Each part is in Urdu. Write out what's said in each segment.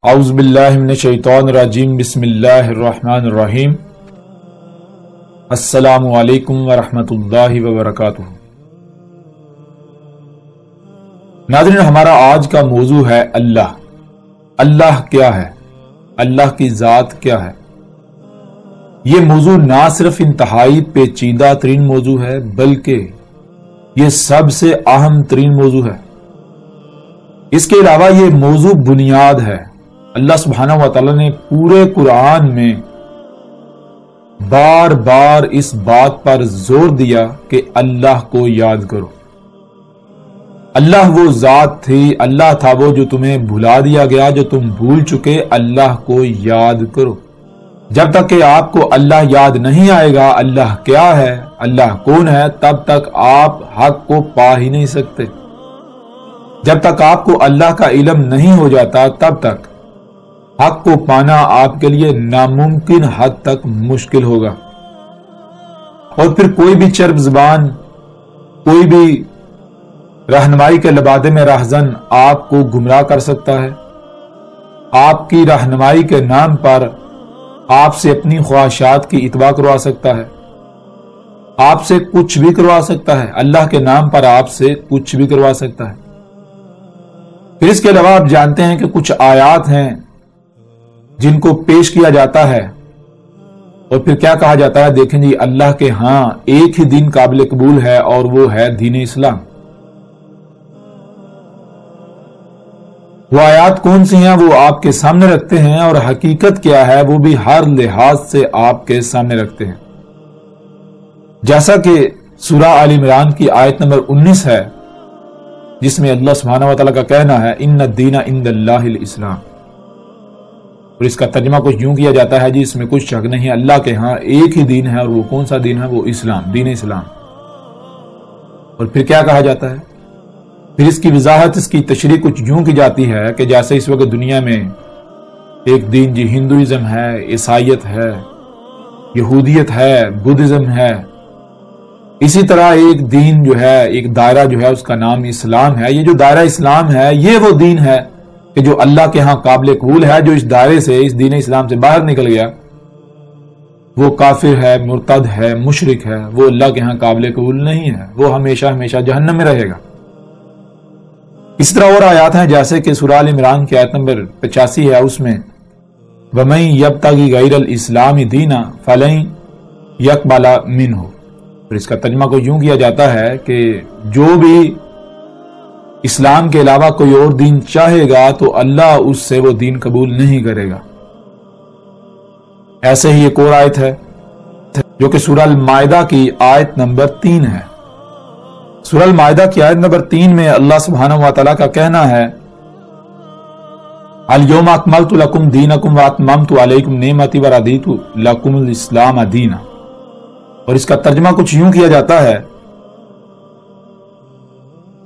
اعوذ باللہ من الشیطان الرجیم بسم اللہ الرحمن الرحیم السلام علیکم ورحمۃ اللہ وبرکاتہ۔ ناظرین، ہمارا آج کا موضوع ہے اللہ۔ اللہ کیا ہے؟ اللہ کی ذات کیا ہے؟ یہ موضوع نہ صرف انتہائی پیچیدہ ترین موضوع ہے بلکہ یہ سب سے اہم ترین موضوع ہے۔ اس کے علاوہ یہ موضوع بنیاد ہے۔ اللہ سبحانہ و تعالی نے پورے قرآن میں بار بار اس بات پر زور دیا کہ اللہ کو یاد کرو۔ اللہ وہ ذات تھی، اللہ تھا وہ جو تمہیں بھلا دیا گیا، جو تم بھول چکے۔ اللہ کو یاد کرو۔ جب تک کہ آپ کو اللہ یاد نہیں آئے گا اللہ کیا ہے، اللہ کون ہے، تب تک آپ حق کو پا ہی نہیں سکتے۔ جب تک آپ کو اللہ کا علم نہیں ہو جاتا تب تک حق کو پانا آپ کے لیے ناممکن حد تک مشکل ہوگا، اور پھر کوئی بھی چرب زبان، کوئی بھی رہنمائی کے لبادے میں راہزن آپ کو گمراہ کر سکتا ہے۔ آپ کی رہنمائی کے نام پر آپ سے اپنی خواہشات کی اتباع کروا سکتا ہے، آپ سے کچھ بھی کروا سکتا ہے، اللہ کے نام پر آپ سے کچھ بھی کروا سکتا ہے۔ پھر اس کے علاوہ آپ جانتے ہیں کہ کچھ آیات ہیں جن کو پیش کیا جاتا ہے اور پھر کیا کہا جاتا ہے، دیکھیں جی، اللہ کے ہاں ایک ہی دین قابل قبول ہے اور وہ ہے دین اسلام۔ وہ آیات کون سی ہیں وہ آپ کے سامنے رکھتے ہیں، اور حقیقت کیا ہے وہ بھی ہر لحاظ سے آپ کے سامنے رکھتے ہیں۔ جیسا کہ سورہ آل عمران کی آیت نمبر 19 ہے، جس میں اللہ سبحانہ و تعالیٰ کا کہنا ہے ان الدین عند اللہ الاسلام، اور اس کا ترجمہ کچھ یوں کیا جاتا ہے جی اس میں کچھ شک نہیں، اللہ کے ہاں ایک ہی دین ہے، اور وہ کون سا دین ہے؟ وہ اسلام، دین اسلام۔ اور پھر کیا کہا جاتا ہے؟ پھر اس کی وضاحت، اس کی تشریح کچھ یوں کی جاتی ہے کہ جیسے اس وقت دنیا میں ایک دین جی ہندوازم ہے، عیسائیت ہے، یہودیت ہے، بدھزم ہے، اسی طرح ایک دین جو ہے، ایک دائرہ جو ہے اس کا نام اسلام ہے۔ یہ جو دائرہ اسلام ہے یہ وہ دین ہے کہ جو اللہ کے ہاں قابل قبول ہے۔ جو اس دائرے سے، اس دین اسلام سے باہر نکل گیا وہ کافر ہے، مرتد ہے، مشرک ہے، وہ اللہ کے ہاں قابل قبول نہیں ہے، وہ ہمیشہ ہمیشہ جہنم میں رہے گا۔ اس طرح اور آیات ہیں جیسے کہ سورہ آل عمران کی آیت نمبر 85 ہے، اس میں وَمَن يَبْتَغِ غَيْرَ الْإِسْلَامِ دِينًا فَلَن يَقْبَلَ مِنْهُ، اور اس کا ترجمہ کو یوں کیا جاتا ہے کہ جو بھی اسلام کے علاوہ کوئی اور دین چاہے گا تو اللہ اس سے وہ دین قبول نہیں کرے گا۔ ایسے ہی ایک اور آیت ہے جو کہ سورہ المائدہ کی آیت نمبر 3 ہے۔ سورہ المائدہ کی آیت نمبر 3 میں اللہ سبحانہ و تعالیٰ کا کہنا ہے الَّيَوْمَ أَكْمَلْتُ لَكُمْ دِينَكُمْ وَأَتْمَمْتُ عَلَيْكُمْ نِعْمَتِي وَرَضِيتُ لَكُمُ الْإِسْلَامَ دِينًا، اور اس کا ترجمہ کچھ یوں کیا جاتا ہے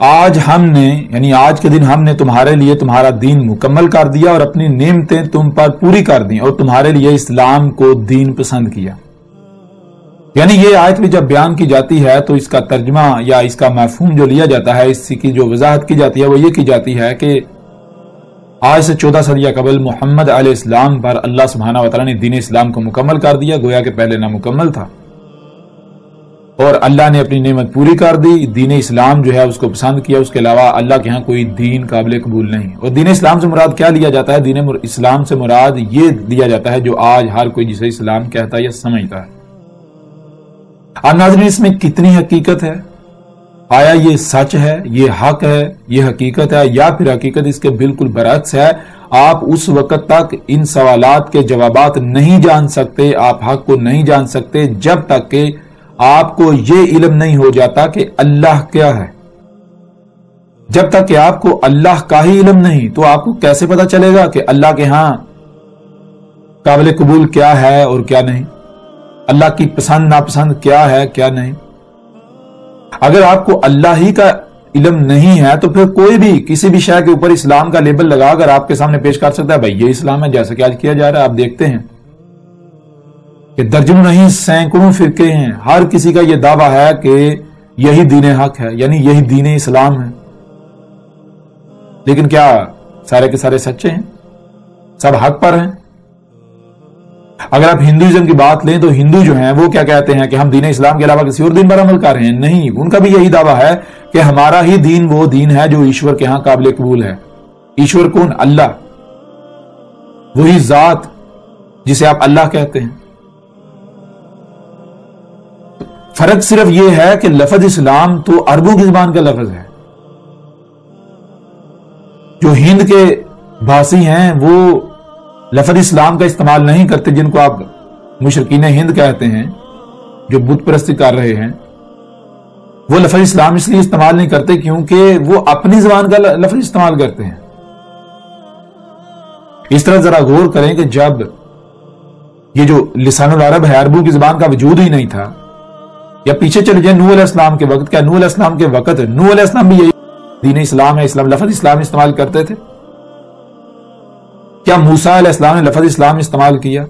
آج ہم نے، یعنی آج کے دن ہم نے تمہارے لیے تمہارا دین مکمل کر دیا اور اپنی نعمتیں تم پر پوری کر دیں، اور تمہارے لیے اسلام کو دین پسند کیا۔ یعنی یہ آیت بھی جب بیان کی جاتی ہے تو اس کا ترجمہ یا اس کا مفہوم جو لیا جاتا ہے، اس کی جو وضاحت کی جاتی ہے وہ یہ کی جاتی ہے کہ آج سے 14 صدیہ قبل محمد علیہ السلام پر اللہ سبحانہ و تعالیٰ نے دین اسلام کو مکمل کر دیا، گویا کہ پہلے نامکمل تھا، اور اللہ نے اپنی نعمت پوری کر دی۔ دین اسلام جو ہے اس کو پسند کیا، اس کے علاوہ اللہ کے ہاں کوئی دین قابل قبول نہیں۔ اور دین اسلام سے مراد کیا لیا جاتا ہے؟ دین اسلام سے مراد یہ لیا جاتا ہے جو آج ہر کوئی جسے اسلام کہتا ہے یا سمجھتا ہے۔ اب ناظرین، اس میں کتنی حقیقت ہے؟ آیا یہ سچ ہے، یہ حق ہے، یہ حقیقت ہے، یا پھر حقیقت اس کے بالکل برعکس ہے؟ آپ اس وقت تک ان سوالات کے جوابات نہیں جان سکتے، آپ حق کو نہیں جان سکتے جب تک کہ آپ کو یہ علم نہیں ہو جاتا کہ اللہ کیا ہے۔ جب تک کہ آپ کو اللہ کا ہی علم نہیں تو آپ کو کیسے پتا چلے گا کہ اللہ کے ہاں قابل قبول کیا ہے اور کیا نہیں، اللہ کی پسند ناپسند کیا ہے کیا نہیں۔ اگر آپ کو اللہ ہی کا علم نہیں ہے تو پھر کوئی بھی کسی بھی شے کے اوپر اسلام کا لیبل لگا کر آپ کے سامنے پیش کر سکتا ہے، بھائی یہ اسلام ہے، جیسا کہ آج کیا جا رہا ہے۔ آپ دیکھتے ہیں کہ درجنوں نہیں سینکڑوں فرقے ہیں، ہر کسی کا یہ دعویٰ ہے کہ یہی دین حق ہے، یعنی یہی دین اسلام ہے، لیکن کیا سارے کے سارے سچے ہیں؟ سب حق پر ہیں. اگر آپ ہندوازم کی بات لیں تو ہندو جو ہیں وہ کیا کہتے ہیں کہ ہم دین اسلام کے علاوہ کسی اور دین پر عمل کر رہے ہیں. نہیں، ان کا بھی یہی دعویٰ ہے کہ ہمارا ہی دین وہ دین ہے جو ایشور کے ہاں قابل قبول ہے. ایشور کون؟ اللہ، وہی ذات جسے آپ اللہ کہتے ہیں. فرق صرف یہ ہے کہ لفظ اسلام تو عربوں کی زبان کا لفظ ہے. جو ہند کے بھاسی ہیں وہ لفظ اسلام کا استعمال نہیں کرتے، جن کو آپ مشرکین ہند کہتے ہیں جو بت پرستی کر رہے ہیں. وہ لفظ اسلام اس لیے استعمال نہیں کرتے کیونکہ وہ اپنی زبان کا لفظ استعمال کرتے ہیں. اس طرح ذرا غور کریں کہ جب یہ جو لسان العرب ہے، عربوں کی زبان کا وجود ہی نہیں تھا، یا پیچھے چلے جائیں نوح علیہ السلام کے وقت، کیا نوح علیہ السلام کے وقت نوح علیہ السلام بھی یہی دین اسلام ہے، اسلام لفظ اسلام استعمال کرتے تھے؟ کیا موسیٰ علیہ السلام نے لفظ اسلام استعمال کیا؟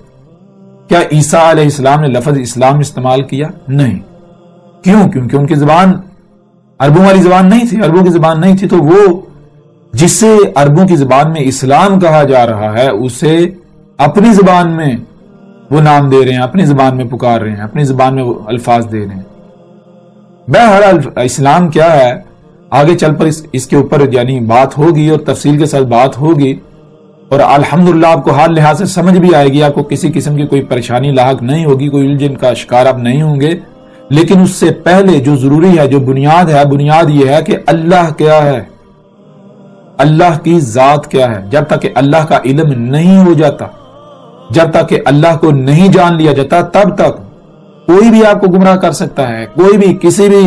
کیا عیسیٰ علیہ السلام نے لفظ اسلام استعمال کیا؟ نہیں. کیوں؟ کیونکہ ان کی زبان عربوں والی زبان نہیں تھی. عربوں کی زبان نہیں تھی تو وہ جسے عربوں کی زبان میں اسلام کہا جا رہا ہے اسے اپنی زبان میں وہ نام دے رہے ہیں، اپنی زبان میں پکار رہے ہیں، اپنی زبان میں وہ الفاظ دے رہے ہیں. بہرحال اسلام کیا ہے آگے چل پر اس کے اوپر یعنی بات ہوگی اور تفصیل کے ساتھ بات ہوگی، اور الحمدللہ آپ کو ہر لحاظ سے سمجھ بھی آئے گی، آپ کو کسی قسم کی کوئی پریشانی لاحق نہیں ہوگی، کوئی الجھن کا شکار آپ نہیں ہوں گے. لیکن اس سے پہلے جو ضروری ہے، جو بنیاد ہے، بنیاد یہ ہے کہ اللہ کیا ہے، اللہ کی ذات کیا ہے. جب تک کہ اللہ کا علم نہیں ہو جاتا، جب تک کہ اللہ کو نہیں جان لیا جاتا، تب تک کوئی بھی آپ کو گمراہ کر سکتا ہے. کوئی بھی کسی بھی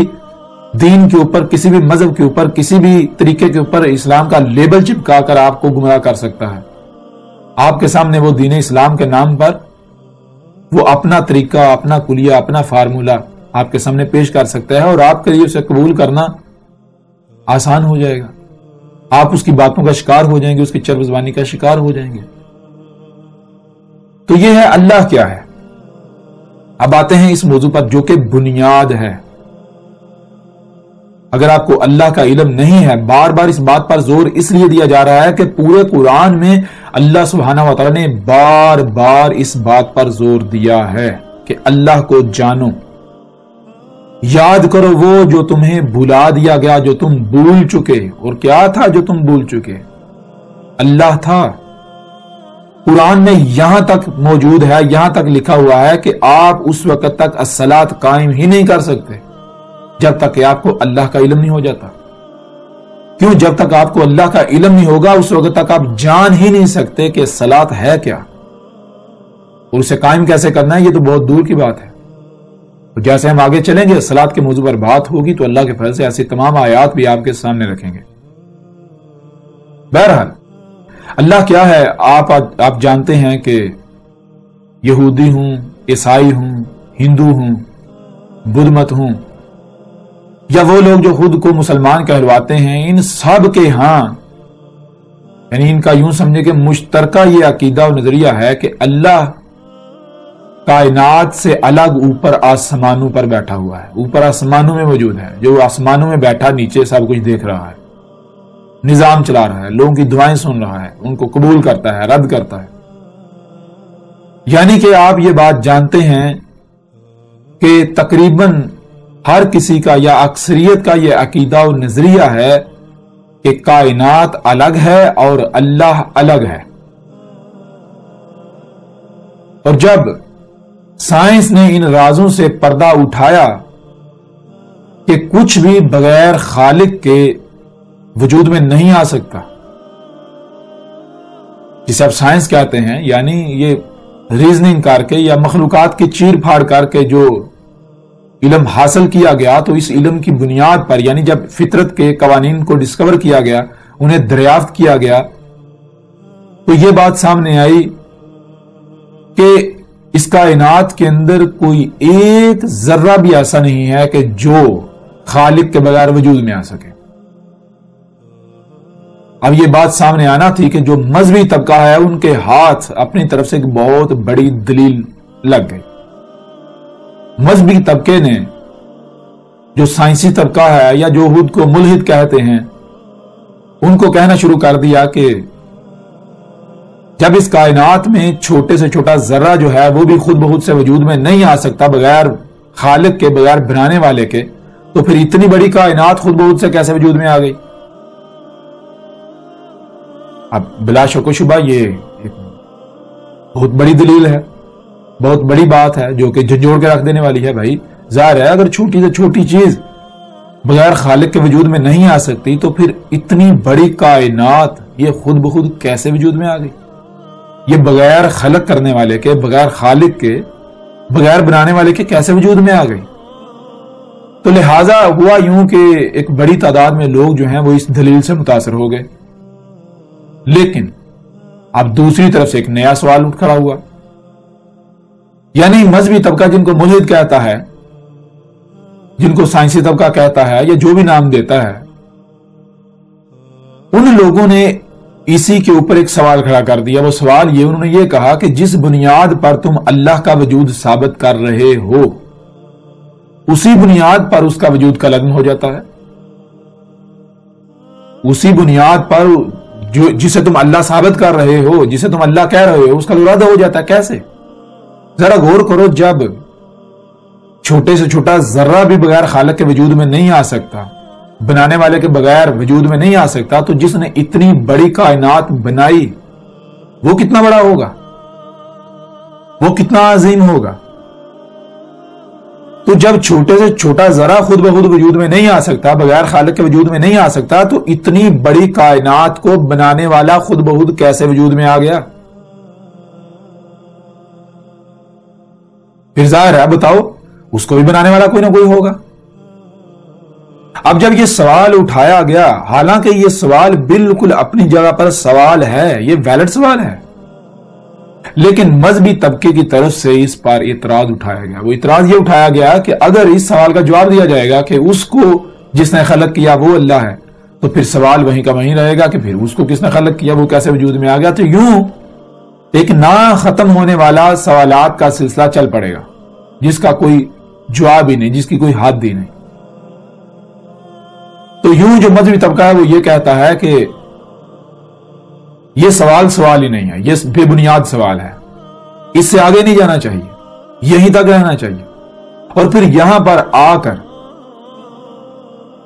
دین کے اوپر، کسی بھی مذہب کے اوپر، کسی بھی طریقے کے اوپر اسلام کا لیبل چپکا کر آپ کو گمراہ کر سکتا ہے. آپ کے سامنے وہ دین اسلام کے نام پر وہ اپنا طریقہ، اپنا کلیہ، اپنا فارمولہ آپ کے سامنے پیش کر سکتا ہے، اور آپ کے لیے اسے قبول کرنا آسان ہو جائے گا. آپ اس کی باتوں کا شکار ہو جائیں گے، اس کی چرب زبانی کا شکار ہو جائیں گے. تو یہ ہے اللہ کیا ہے. اب آتے ہیں اس موضوع پر جو کہ بنیاد ہے. اگر آپ کو اللہ کا علم نہیں ہے، بار بار اس بات پر زور اس لیے دیا جا رہا ہے کہ پورے قرآن میں اللہ سبحانہ و تعالی نے بار بار اس بات پر زور دیا ہے کہ اللہ کو جانو، یاد کرو وہ جو تمہیں بھلا دیا گیا، جو تم بھول چکے. اور کیا تھا جو تم بھول چکے؟ اللہ تھا. قرآن میں یہاں تک موجود ہے، یہاں تک لکھا ہوا ہے کہ آپ اس وقت تک الصلاۃ قائم ہی نہیں کر سکتے جب تک کہ آپ کو اللہ کا علم نہیں ہو جاتا. کیوں؟ جب تک آپ کو اللہ کا علم نہیں ہوگا اس وقت تک آپ جان ہی نہیں سکتے کہ صلاۃ ہے کیا، اور اسے قائم کیسے کرنا ہے یہ تو بہت دور کی بات ہے. جیسے ہم آگے چلیں گے صلاۃ کے موضوع پر بات ہوگی تو اللہ کے فضل سے ایسی تمام آیات بھی آپ کے سامنے رکھیں گے. بہرحال اللہ کیا ہے آپ جانتے ہیں کہ یہودی ہوں، عیسائی ہوں، ہندو ہوں، بدھ مت ہوں، یا وہ لوگ جو خود کو مسلمان کہلواتے ہیں، ان سب کے ہاں یعنی ان کا یوں سمجھے کہ مشترکہ یہ عقیدہ و نظریہ ہے کہ اللہ کائنات سے الگ اوپر آسمانوں پر بیٹھا ہوا ہے، اوپر آسمانوں میں موجود ہے. جو آسمانوں میں بیٹھا نیچے سب کچھ دیکھ رہا ہے، نظام چلا رہا ہے، لوگوں کی دعائیں سن رہا ہے، ان کو قبول کرتا ہے، رد کرتا ہے. یعنی کہ آپ یہ بات جانتے ہیں کہ تقریباً ہر کسی کا یا اکثریت کا یہ عقیدہ و نظریہ ہے کہ کائنات الگ ہے اور اللہ الگ ہے. اور جب سائنس نے ان رازوں سے پردہ اٹھایا کہ کچھ بھی بغیر خالق کے وجود میں نہیں آ سکتا، جسے اب سائنس کہتے ہیں، یعنی یہ ریزننگ کر کے یا مخلوقات کی چیر پھاڑ کر کے جو علم حاصل کیا گیا، تو اس علم کی بنیاد پر یعنی جب فطرت کے قوانین کو ڈسکور کیا گیا، انہیں دریافت کیا گیا، تو یہ بات سامنے آئی کہ اس کائنات کے اندر کوئی ایک ذرہ بھی ایسا نہیں ہے کہ جو خالق کے بغیر وجود میں آ سکے. اب یہ بات سامنے آنا تھی کہ جو مذہبی طبقہ ہے ان کے ہاتھ اپنی طرف سے ایک بہت بڑی دلیل لگ گئی. مذہبی طبقے نے جو سائنسی طبقہ ہے یا جو خود کو ملحد کہتے ہیں، ان کو کہنا شروع کر دیا کہ جب اس کائنات میں چھوٹے سے چھوٹا ذرہ جو ہے وہ بھی خود بخود سے وجود میں نہیں آ سکتا بغیر خالق کے، بغیر بنانے والے کے، تو پھر اتنی بڑی کائنات خود بخود سے کیسے وجود میں آ گئی؟ اب بلا شک و شبہ یہ ایک بہت بڑی دلیل ہے، بہت بڑی بات ہے جو کہ جھنجھوڑ کے رکھ دینے والی ہے۔ بھائی ظاہر ہے اگر چھوٹی سے چھوٹی چیز بغیر خالق کے وجود میں نہیں آ سکتی تو پھر اتنی بڑی کائنات یہ خود بخود کیسے وجود میں آ گئی؟ یہ بغیر خلق کرنے والے کے، بغیر خالق کے، بغیر بنانے والے کے کیسے وجود میں آ گئی؟ تو لہٰذا ہوا یوں کہ ایک بڑی تعداد میں لوگ جو ہیں وہ اس دلیل سے متاثر ہو گئے، لیکن اب دوسری طرف سے ایک نیا سوال اٹھ کھڑا ہوا، یعنی مذہبی طبقہ جن کو ملحد کہتا ہے، جن کو سائنسی طبقہ کہتا ہے یا جو بھی نام دیتا ہے، ان لوگوں نے اسی کے اوپر ایک سوال کھڑا کر دیا۔ وہ سوال یہ، انہوں نے یہ کہا کہ جس بنیاد پر تم اللہ کا وجود ثابت کر رہے ہو اسی بنیاد پر اس کا وجود کا لغو ہو جاتا ہے، اسی بنیاد پر جسے تم اللہ ثابت کر رہے ہو، جسے تم اللہ کہہ رہے ہو، اس کا رد ہو جاتا ہے۔ کیسے؟ ذرا غور کرو، جب چھوٹے سے چھوٹا ذرہ بھی بغیر خالق کے وجود میں نہیں آ سکتا، بنانے والے کے بغیر وجود میں نہیں آ سکتا، تو جس نے اتنی بڑی کائنات بنائی وہ کتنا بڑا ہوگا، وہ کتنا عظیم ہوگا؟ تو جب چھوٹے سے چھوٹا ذرہ خود بخود وجود میں نہیں آ سکتا، بغیر خالق کے وجود میں نہیں آ سکتا، تو اتنی بڑی کائنات کو بنانے والا خود بخود کیسے وجود میں آ گیا؟ پھر ظاہر ہے بتاؤ اس کو بھی بنانے والا کوئی نہ کوئی ہوگا۔ اب جب یہ سوال اٹھایا گیا، حالانکہ یہ سوال بالکل اپنی جگہ پر سوال ہے، یہ ویلڈ سوال ہے، لیکن مذہبی طبقے کی طرف سے اس پر اعتراض اٹھایا گیا۔ وہ اعتراض یہ اٹھایا گیا کہ اگر اس سوال کا جواب دیا جائے گا کہ اس کو جس نے خلق کیا وہ اللہ ہے، تو پھر سوال وہیں کا وہیں رہے گا کہ پھر اس کو کس نے خلق کیا، وہ کیسے وجود میں آ گیا؟ تو یوں ایک نہ ختم ہونے والا سوالات کا سلسلہ چل پڑے گا جس کا کوئی جواب ہی نہیں، جس کی کوئی حد ہی نہیں۔ تو یوں جو مذہبی طبقہ ہے وہ یہ کہتا ہے کہ یہ سوال ہی نہیں ہے، یہ بے بنیاد سوال ہے، اس سے آگے نہیں جانا چاہیے، یہیں تک رہنا چاہیے۔ اور پھر یہاں پر آ کر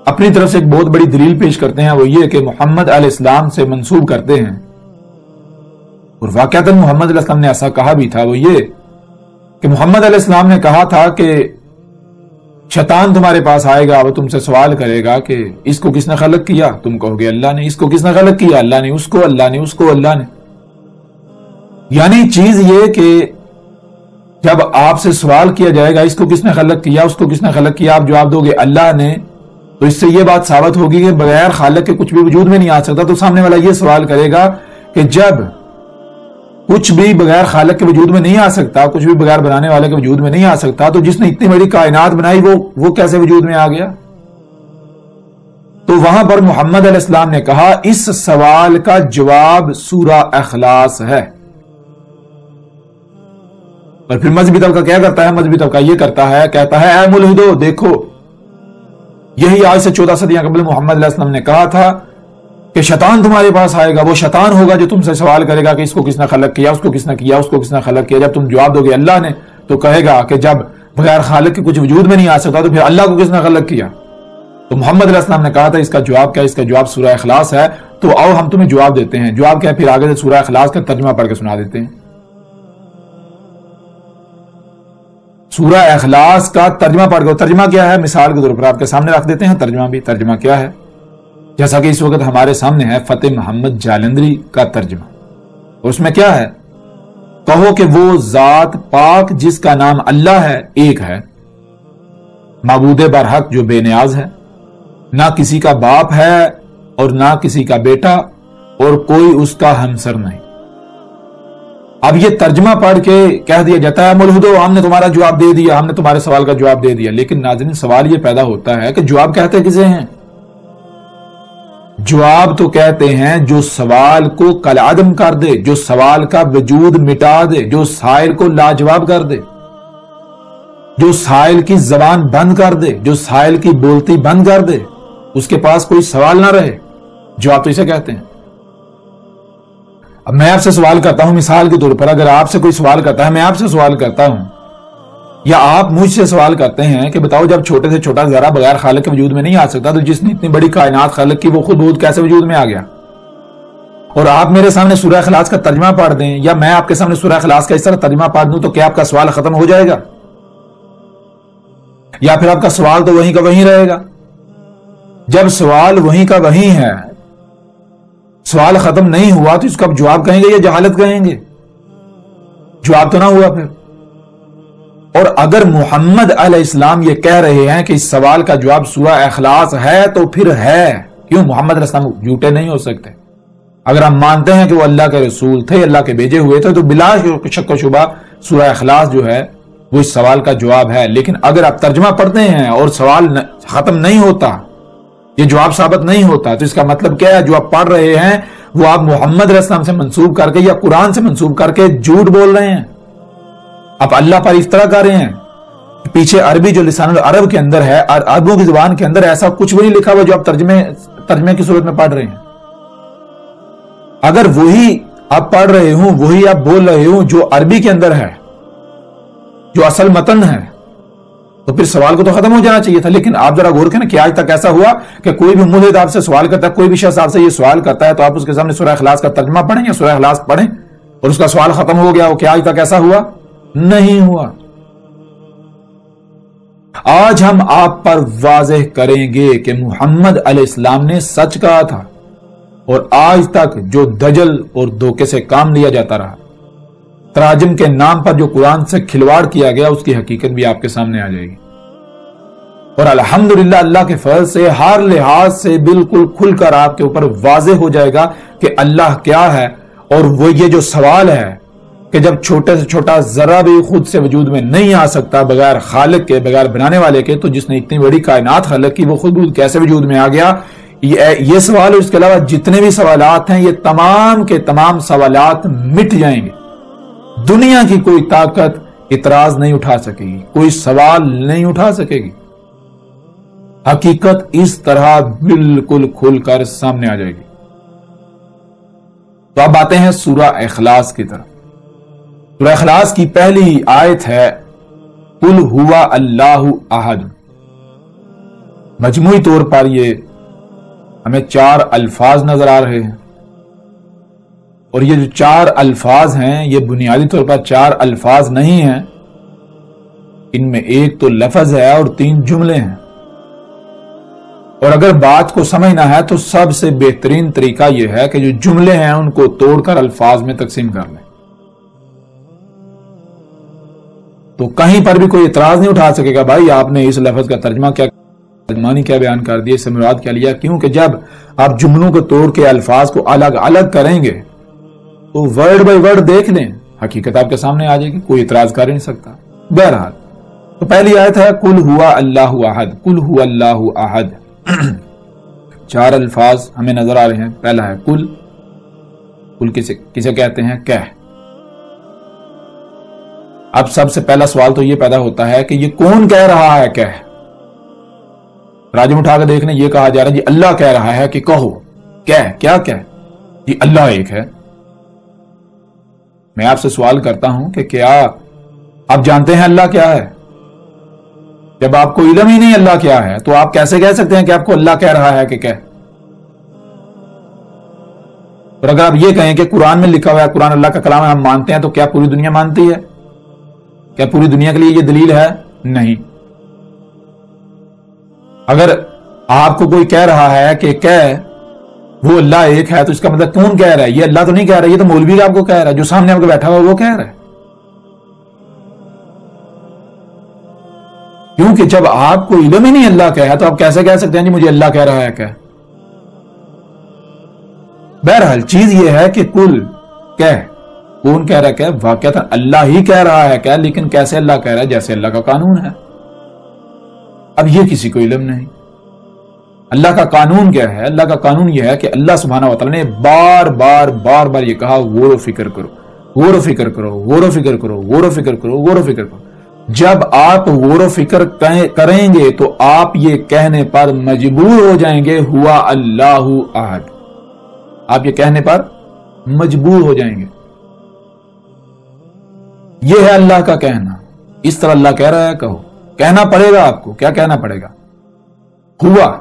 اپنی طرف سے ایک بہت بڑی دلیل پیش کرتے ہیں، وہ یہ کہ محمد علیہ السلام سے منسوب کرتے ہیں، اور واقعتاً محمد علیہ السلام نے ایسا کہا بھی تھا، وہ یہ کہ محمد علیہ السلام نے کہا تھا کہ شیطان تمہارے پاس آئے گا، وہ تم سے سوال کرے گا کہ اس کو کس نے خلق کیا؟ تم کہو گے اللہ نے۔ اس کو کس نے خلق کیا؟ اللہ نے۔ اس کو اللہ نے۔ اس کو اللہ نے۔ یعنی چیز یہ کہ جب آپ سے سوال کیا جائے گا اس کو کس نے خلق کیا، اس کو کس نے خلق کیا، آپ جواب دو گے اللہ نے، تو اس سے یہ بات ثابت ہوگی کہ بغیر خالق کے کچھ بھی وجود میں نہیں آ سکتا۔ تو سامنے والا یہ سوال کرے گا کہ جب کچھ بھی بغیر خالق کے وجود میں نہیں آ سکتا، کچھ بھی بغیر بنانے والے کے وجود میں نہیں آ سکتا، تو جس نے اتنی بڑی کائنات بنائی وہ کیسے وجود میں آ گیا؟ تو وہاں پر محمد علیہ السلام نے کہا اس سوال کا جواب سورہ اخلاص ہے۔ اور پھر مذہبی طبقہ کیا کرتا ہے؟ مذہبی طبقہ یہ کرتا ہے، کہتا ہے اے ملحدو دیکھو، یہی آج سے 14 صدیاں قبل محمد علیہ السلام نے کہا تھا کہ شیطان تمہارے پاس آئے گا، وہ شیطان ہوگا جو تم سے سوال کرے گا کہ اس کو کس نے خلق کیا، اس کو کس نے کیا، اس کو کس نے خلق کیا۔ جب تم جواب دو گے اللہ نے، تو کہے گا کہ جب بغیر خالق کے کچھ وجود میں نہیں آ سکتا تو پھر اللہ کو کس نے خلق کیا؟ تو محمد علیہ السلام نے کہا تھا اس کا جواب کیا؟ اس کا جواب سورہ اخلاص ہے۔ تو آؤ ہم تمہیں جواب دیتے ہیں۔ جواب کیا ہے؟ پھر آگے سے سورہ اخلاص کا ترجمہ پڑھ کے سنا دیتے ہیں۔ سورہ اخلاص کا ترجمہ پڑھ کے، ترجمہ کیا ہے مثال کے طور پر آپ کے سامنے رکھ دیتے ہیں۔ ترجمہ بھی، ترجمہ کیا ہے جیسا کہ اس وقت ہمارے سامنے ہے فتح محمد جالندری کا ترجمہ، اور اس میں کیا ہے؟ کہو کہ وہ ذات پاک جس کا نام اللہ ہے ایک ہے، معبود برحق جو بے نیاز ہے، نہ کسی کا باپ ہے اور نہ کسی کا بیٹا، اور کوئی اس کا ہمسر نہیں۔ اب یہ ترجمہ پڑھ کے کہہ دیا جاتا ہے ملحدو ہم نے تمہارا جواب دے دیا، ہم نے تمہارے سوال کا جواب دے دیا۔ لیکن ناظرین سوال یہ پیدا ہوتا ہے کہ جواب کہتے کسے ہیں؟ جواب تو کہتے ہیں جو سوال کو کالعدم کر دے، جو سوال کا وجود مٹا دے، جو سائل کو لاجواب کر دے، جو سائل کی زبان بند کر دے، جو سائل کی بولتی بند کر دے، اس کے پاس کوئی سوال نہ رہے، جواب تو اسے کہتے ہیں۔ اب میں آپ سے سوال کرتا ہوں، مثال کے طور پر اگر آپ سے کوئی سوال کرتا ہے، میں آپ سے سوال کرتا ہوں یا آپ مجھ سے سوال کرتے ہیں کہ بتاؤ جب چھوٹے سے چھوٹا ذرہ بغیر خالق کے وجود میں نہیں آ سکتا تو جس نے اتنی بڑی کائنات خالق کی وہ خود بخود کیسے وجود میں آ گیا؟ اور آپ میرے سامنے سورہ اخلاص کا ترجمہ پڑھ دیں یا میں آپ کے سامنے سورہ اخلاص کا اس طرح ترجمہ پڑھ دوں تو کیا آپ کا سوال ختم ہو جائے گا؟ یا پھر آپ کا سوال تو وہیں کا وہیں رہے گا؟ جب سوال وہیں کا وہیں ہے، سوال ختم نہیں ہوا تو اس کا جواب کہیں گے یا جہالت کہیں گے؟ جواب تو نہ ہوا پھر۔ اور اگر محمد علیہ السلام یہ کہہ رہے ہیں کہ اس سوال کا جواب سورہ اخلاص ہے تو پھر ہے، کیوں؟ محمد علیہ السلام جھوٹے نہیں ہو سکتے۔ اگر ہم مانتے ہیں کہ وہ اللہ کے رسول تھے، اللہ کے بھیجے ہوئے تھے، تو بلا شک و شبہ سورہ اخلاص جو ہے وہ اس سوال کا جواب ہے۔ لیکن اگر آپ ترجمہ پڑھتے ہیں اور سوال ختم نہیں ہوتا، یہ جواب ثابت نہیں ہوتا، تو اس کا مطلب کیا ہے؟ جو آپ پڑھ رہے ہیں وہ آپ محمد علیہ السلام سے منسوب کر کے یا قرآن سے منسوب کر کے جھوٹ بول رہے ہیں، آپ اللہ پر افطرا کر رہے ہیں۔ پیچھے عربی جو لسان العرب کے اندر ہے، عربوں کی زبان کے اندر ایسا کچھ بھی نہیں لکھا ہوا جو آپ ترجمے کی صورت میں پڑھ رہے ہیں۔ اگر وہی آپ پڑھ رہے ہوں، وہی آپ بول رہے ہوں جو عربی کے اندر ہے، جو اصل متن ہے، تو پھر سوال کو تو ختم ہو جانا چاہیے تھا۔ لیکن آپ ذرا غور کریں کہ آج تک ایسا ہوا کہ کوئی بھی ملحد آپ سے سوال کرتا ہے، کوئی بھی شخص آپ سے یہ سوال کرتا ہے تو آپ اس کے سامنے سورہ اخلاص کا ترجمہ پڑھیں یا سورہ اخلاص پڑھیں اور اس کا سوال ختم ہو گیا ہو؟ کیا آج تک ایسا ہوا؟ نہیں ہوا۔ آج ہم آپ پر واضح کریں گے کہ محمد علیہ السلام نے سچ کہا تھا اور آج تک جو دجل اور دھوکے سے کام لیا جاتا رہا، تراجم کے نام پر جو قرآن سے کھلواڑ کیا گیا، اس کی حقیقت بھی آپ کے سامنے آ جائے گی۔ اور الحمدللہ اللہ کے فضل سے ہر لحاظ سے بالکل کھل کر آپ کے اوپر واضح ہو جائے گا کہ اللہ کیا ہے۔ اور وہ یہ جو سوال ہے کہ جب چھوٹے سے چھوٹا ذرہ بھی خود سے وجود میں نہیں آ سکتا بغیر خالق کے، بغیر بنانے والے کے، تو جس نے اتنی بڑی کائنات خلق کی وہ خود بخود کیسے وجود میں آ گیا؟ یہ سوال اور اس کے علاوہ جتنے بھی سوالات ہیں، یہ تمام کے تمام سوالات مٹ جائیں گے۔ دنیا کی کوئی طاقت اعتراض نہیں اٹھا سکے گی، کوئی سوال نہیں اٹھا سکے گی۔ حقیقت اس طرح بالکل کھل کر سامنے آ جائے گی۔ تو اب آتے ہیں سورہ اخلاص کی طرف۔ سورہ اخلاص کی پہلی آیت ہے قل ہوا اللہ احد۔ مجموعی طور پر یہ ہمیں 4 الفاظ نظر آ رہے ہیں، اور یہ جو 4 الفاظ ہیں یہ بنیادی طور پر 4 الفاظ نہیں ہیں، ان میں ایک تو لفظ ہے اور 3 جملے ہیں۔ اور اگر بات کو سمجھنا ہے تو سب سے بہترین طریقہ یہ ہے کہ جو جملے ہیں ان کو توڑ کر الفاظ میں تقسیم کر لیں، تو کہیں پر بھی کوئی اعتراض نہیں اٹھا سکے گا بھائی آپ نے اس لفظ کا ترجمہ کیا معنی کیا بیان کر دیا، اس سے مراد کیا لیا۔ کیونکہ جب آپ جملوں کو توڑ کے الفاظ کو الگ الگ کریں گے تو ورڈ بائی ورڈ دیکھ لیں، حقیقت آپ کے سامنے آ جائے گی، کوئی اعتراض کر ہی نہیں سکتا۔ بہرحال تو پہلی آیت ہے قل ہوا اللہ احد، قل ہوا اللہ احد۔ 4 الفاظ ہمیں نظر آ رہے ہیں۔ پہلا ہے قل، قل کسے کہتے ہیں؟ کہہ۔ اب سب سے پہلا سوال تو یہ پیدا ہوتا ہے کہ یہ کون کہہ رہا ہے کہہ؟ راجم اٹھا کے دیکھ لیں، یہ کہا جا رہا ہے جی اللہ کہہ رہا ہے کہ کہو، کہہ، کیا کہہ؟ جی اللہ ایک ہے۔ میں آپ سے سوال کرتا ہوں کہ کیا آپ جانتے ہیں اللہ کیا ہے؟ جب آپ کو علم ہی نہیں اللہ کیا ہے تو آپ کیسے کہہ سکتے ہیں کہ آپ کو اللہ کہہ رہا ہے کہ کہہ؟ اور اگر آپ یہ کہیں کہ قرآن میں لکھا ہوا ہے، قرآن اللہ کا کلام ہے، ہم مانتے ہیں، تو کیا پوری دنیا مانتی ہے؟ کیا پوری دنیا کے لیے یہ دلیل ہے؟ نہیں۔ اگر آپ کو کوئی کہہ رہا ہے کہ کہہ وہ اللہ ایک ہے، تو اس کا مطلب کون کہہ رہا ہے؟ یہ اللہ تو نہیں کہہ رہا، یہ تو مولوی آپ کو کہہ رہا ہے، جو سامنے آپ کو بیٹھا ہوا وہ کہہ رہا ہے۔ کیونکہ جب آپ کو علم ہی نہیں اللہ کہہ ہے تو آپ کیسے کہہ سکتے ہیں جی مجھے اللہ کہہ رہا ہے کہ؟ بہرحال چیز یہ ہے کہ کل کہہ، کون کہہ رہا ہے کہ؟ واقعتا اللہ ہی کہہ رہا ہے کہ، لیکن کیسے اللہ کہہ رہا ہے؟ جیسے اللہ کا قانون ہے۔ اب یہ کسی کو علم نہیں۔ اللہ کا قانون کیا ہے؟ اللہ کا قانون یہ ہے کہ اللہ سبحانہ وتعالی نے بار بار یہ کہا غور و فکر کرو، غور و فکر کرو، غور و فکر کرو، غور و فکر کرو، غور و فکر کرو۔ جب آپ غور و فکر کریں گے تو آپ یہ کہنے پر مجبور ہو جائیں گے ہوا اللہ احد۔ آپ یہ کہنے پر مجبور ہو جائیں گے. یہ ہے اللہ کا کہنا. اس طرح اللہ کہہ رہا ہے کہو. کہنا پڑے گا آپ کو. کیا کہنا پڑے گا؟ ہوا.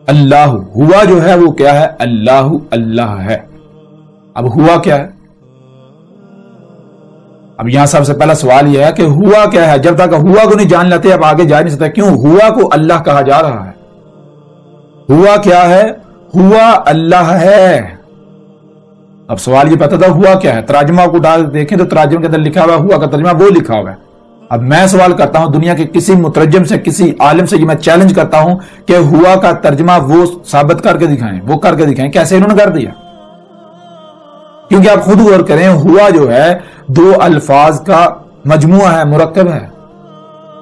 اللہ ہوا جو ہے وہ کیا ہے؟ اللہ اللہ ہے. اب ہوا کیا ہے؟ اب یہاں سب سے پہلا سوال یہ ہے کہ ہوا کیا ہے؟ جب تک ہوا کو نہیں جان لیتے اب آگے جا نہیں سکتے. کیوں ہوا کو اللہ کہا جا رہا ہے؟ ہوا کیا ہے؟ ہوا اللہ ہے. اب سوال یہ پتا تھا ہوا کیا ہے. ترجمہ کو ڈال دیکھیں تو ترجمے کے اندر لکھا ہوا ہوا کا ترجمہ وہ لکھا ہوا ہے. اب میں سوال کرتا ہوں دنیا کے کسی مترجم سے کسی عالم سے یہ میں چیلنج کرتا ہوں کہ ہوا کا ترجمہ وہ ثابت کر کے دکھائیں. وہ کر کے دکھائیں. کیسے انہوں نے کر دیا؟ کیونکہ آپ خود غور کریں ہوا جو ہے دو الفاظ کا مجموعہ ہے, مرکب ہے.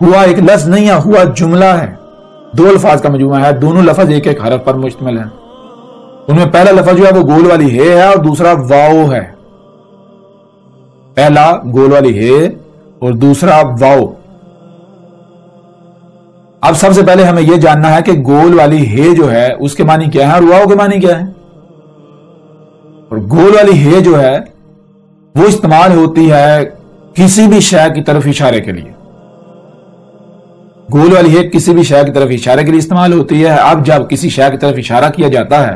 ہوا ایک لفظ نہیں ہے, ہوا جملہ ہے. دو الفاظ کا مجموعہ ہے. دونوں لفظ ایک ایک حرف پر مشتمل ہیں. ان میں پہلا لفظ جو ہے وہ گول والی ہے اور دوسرا واؤ ہے. پہلا گول والی ہے اور دوسرا واؤ. اب سب سے پہلے ہمیں یہ جاننا ہے کہ گول والی ہے جو ہے اس کے معنی کیا ہے اور واؤ کے معنی کیا ہے. اور گول والی ہے جو ہے وہ استعمال ہوتی ہے کسی بھی شے کی طرف اشارے کے لیے. گول والی ہے کسی بھی شے کی طرف اشارے کے لیے استعمال ہوتی ہے. اب جب کسی شے کی طرف اشارہ کیا جاتا ہے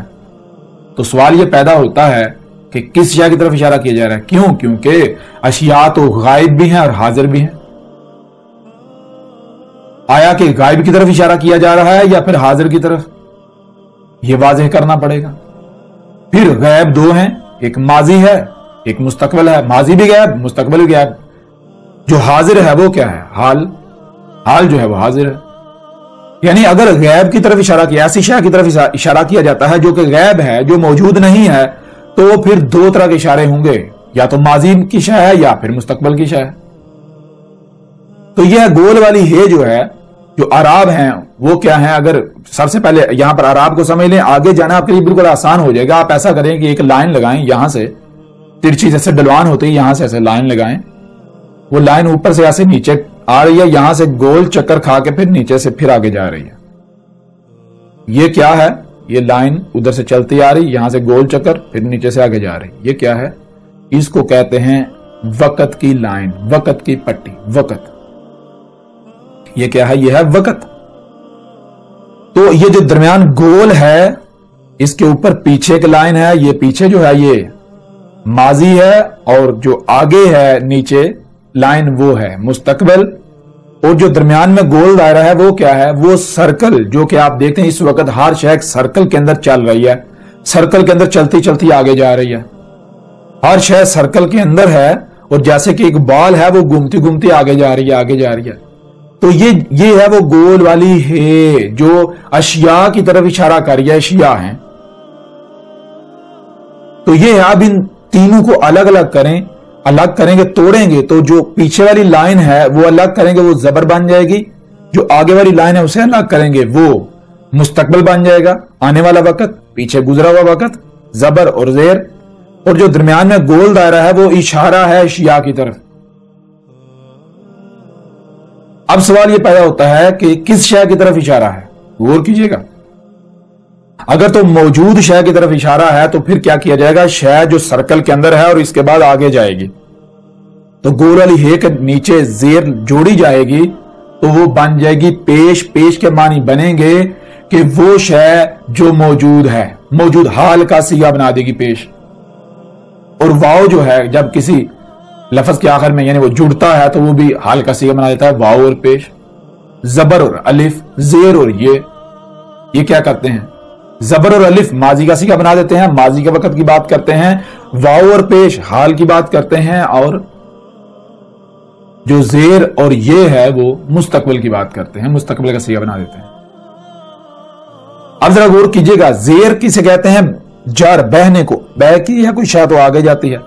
تو سوال یہ پیدا ہوتا ہے کہ کس شے کی طرف اشارہ کیا جا رہا ہے. کیوں؟ کیونکہ اشیاء تو غائب بھی ہیں اور حاضر بھی ہیں. آیا کہ غائب کی طرف اشارہ کیا جا رہا ہے یا پھر حاضر کی طرف؟ یہ واضح کرنا پڑے گا. پھر غائب دو ہیں, ایک ماضی ہے ایک مستقبل ہے. ماضی بھی غائب مستقبل بھی غائب. جو حاضر ہے وہ کیا ہے؟ حال. حال جو ہے وہ حاضر ہے. یعنی اگر غیب کی طرف اشارہ کیا, ایسی شے کی طرف اشارہ کیا جاتا ہے جو کہ غیب ہے, جو موجود نہیں ہے, تو پھر دو طرح کے اشارے ہوں گے, یا تو ماضی کی شے ہے یا پھر مستقبل کی شے ہے. تو یہ گول والی ہے جو ہے جو اعراب ہیں وہ کیا ہیں؟ اگر سب سے پہلے یہاں پر اعراب کو سمجھ لیں, آگے جانا آپ کے لیے بالکل آسان ہو جائے گا. آپ ایسا کریں کہ ایک لائن لگائیں, یہاں سے ترچھی جیسے ڈلوان ہوتی ہے, یہاں سے ایسے لائن لگائیں. وہ لائن اوپر سے ایسے نیچے آ رہی ہے, یہاں سے گول چکر کھا کے پھر نیچے سے پھر آگے جا رہی ہے. یہ کیا ہے؟ یہ لائن ادھر سے چلتی آ رہی, یہاں سے گول چکر پھر نیچے سے آگے جا رہی. یہ کیا ہے؟ اس کو کہتے ہیں وقت کی لائن, وقت کی پٹی, وقت. یہ کیا ہے؟ یہ ہے وقت. تو یہ جو درمیان گول ہے اس کے اوپر پیچھے کی لائن ہے, یہ پیچھے جو ہے یہ ماضی ہے, اور جو آگے ہے نیچے لائن وہ ہے مستقبل. اور جو درمیان میں گول دائرہ ہے وہ کیا ہے؟ وہ سرکل, جو کہ آپ دیکھتے ہیں اس وقت ہر شے سرکل کے اندر چل رہی ہے, سرکل کے اندر چلتی چلتی آگے جا رہی ہے. ہر شے سرکل کے اندر ہے اور جیسے کہ ایک بال ہے وہ گھومتی گھومتی آگے جا رہی ہے, آگے جا رہی ہے. تو یہ ہے وہ گول والی ہے جو اشیاء کی طرف اشارہ کر رہی ہے. اشیاء ہیں. تو یہ اب ان تینوں کو الگ الگ کریں, الگ کریں گے, توڑیں گے تو جو پیچھے والی لائن ہے وہ الگ کریں گے, وہ زبر بن جائے گی. جو آگے والی لائن ہے اسے الگ کریں گے, وہ مستقبل بن جائے گا, آنے والا وقت, پیچھے گزرا ہوا وقت, زبر اور زیر. اور جو درمیان میں گول دائرہ ہے وہ اشارہ ہے اشیاء کی طرف. اب سوال یہ پیدا ہوتا ہے کہ کس شے کی طرف اشارہ ہے؟ غور کیجئے گا. اگر تو موجود شے کی طرف اشارہ ہے تو پھر کیا کیا جائے گا؟ شے جو سرکل کے اندر ہے اور اس کے بعد آگے جائے گی تو گول والی ہے کے نیچے زیر جوڑی جائے گی تو وہ بن جائے گی پیش. پیش کے معنی بنیں گے کہ وہ شے جو موجود ہے, موجود حال کا صیغہ بنا دے گی پیش. اور واو جو ہے جب کسی لفظ کے آخر میں یعنی وہ جڑتا ہے تو وہ بھی حال کا صیغہ بنا دیتا ہے, واو اور پیش. زبر اور الف, زیر اور یہ کیا کرتے ہیں؟ زبر اور الف ماضی کا صیغہ بنا دیتے ہیں, ماضی کے وقت کی بات کرتے ہیں. واو اور پیش حال کی بات کرتے ہیں, اور جو زیر اور یہ ہے وہ مستقبل کی بات کرتے ہیں, مستقبل کا صیغہ بنا دیتے ہیں. اب ذرا غور کیجئے گا, زیر کسے کہتے ہیں؟ جر, بہنے کو. بہ کی ہے کوئی شے تو آگے جاتی ہے.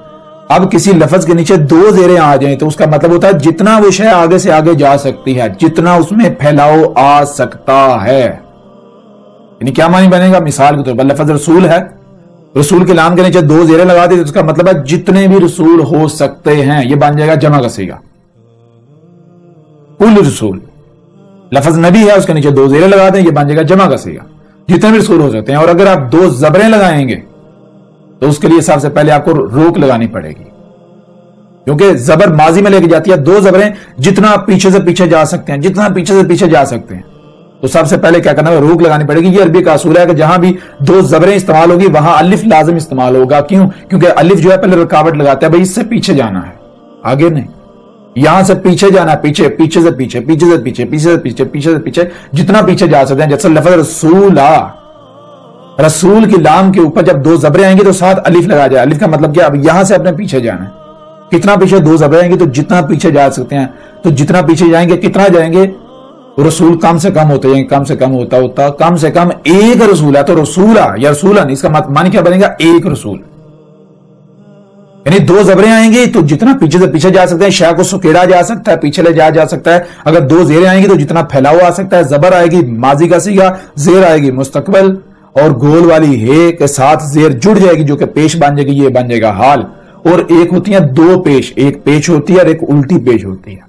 اب کسی لفظ کے نیچے دو زیریں آ جائیں تو اس کا مطلب ہوتا ہے جتنا وہ شے آگے سے آگے جا سکتی ہے, جتنا اس میں پھیلاؤ آ سکتا ہے. یعنی کیا معنی بنے گا؟ مثال کے طور پر لفظ رسول ہے, رسول کے نام کے نیچے دو زیریں لگا دی تو اس کا مطلب ہے جتنے بھی رسول ہو سکتے ہیں. یہ بن جائے گا جمع کا صیغہ, کل رسول. لفظ نبی ہے اس کے نیچے دو زیریں لگا دیں, یہ بن جائے گا جمع کا صیغہ, جتنے بھی رسول ہو سکتے ہیں. اور اگر آپ دو زبریں لگائیں گے تو اس کے لیے سب سے پہلے آپ کو روک لگانی پڑے گی، کیونکہ زبر ماضی میں لے کے جاتی ہے، دو زبریں جتنا پیچھے سے پیچھے جا سکتے ہیں، جتنا پیچھے سے پیچھے جا سکتے ہیں، تو سب سے پہلے کیا کرنا ہے، روک لگانی پڑے گی۔ یہ عربی کا اصول ہے کہ جہاں بھی دو زبریں استعمال ہوگی وہاں الف لازم استعمال ہوگا۔ کیوں؟ کیونکہ الف جو ہے پہلے رکاوٹ لگاتا ہے، بھائی اس سے پیچھے جانا ہے، آگے نہیں، یہاں سے پیچھے جانا ہے، پیچھے پیچھے سے پیچھے، پیچھے سے پیچھے، پیچھے سے پیچھے، پیچھے سے پیچھے، جتنا پیچھے جا سکتے ہیں۔ جیسے لفظ رسول، رسول کی لام کے اوپر جب دو زبریں آئیں گی تو ساتھ الف لگا جائے۔ الف کا مطلب کیا؟ اب یہاں سے اپنے پیچھے جانا ہے، کتنا پیچھے؟ دو زبریں آئیں گی تو جتنا پیچھے جا سکتے ہیں، تو جتنا پیچھے جائیں گے کتنا جائیں گے؟ رسول کم سے کم ہوتے ہیں، کم سے کم ہوتا کم سے کم ایک رسول ہے، تو رسولہ یا رسولن اس کا معنی کیا بنے گا؟ ایک رسول، یعنی دو زبریں آئیں گی تو جتنا پیچھے سے پیچھے جا سکتے ہیں، شے کو سکیڑا جا سکتا ہے، پیچھے لے جا سکتا ہے۔ اگر دو زیریں آئیں گی تو جتنا پھیلاؤ آ سکتا ہے، زبر آئے گی ماضی کا صیغہ، زیر آئے گی مستقبل، اور گول والی ہے کے ساتھ زیر جڑ جائے گی جو کہ پیش بن جائے گی، یہ بن جائے گا حال۔ اور ایک ہوتی ہیں دو پیش، ایک پیش ہوتی ہے اور ایک الٹی پیش ہوتی ہے۔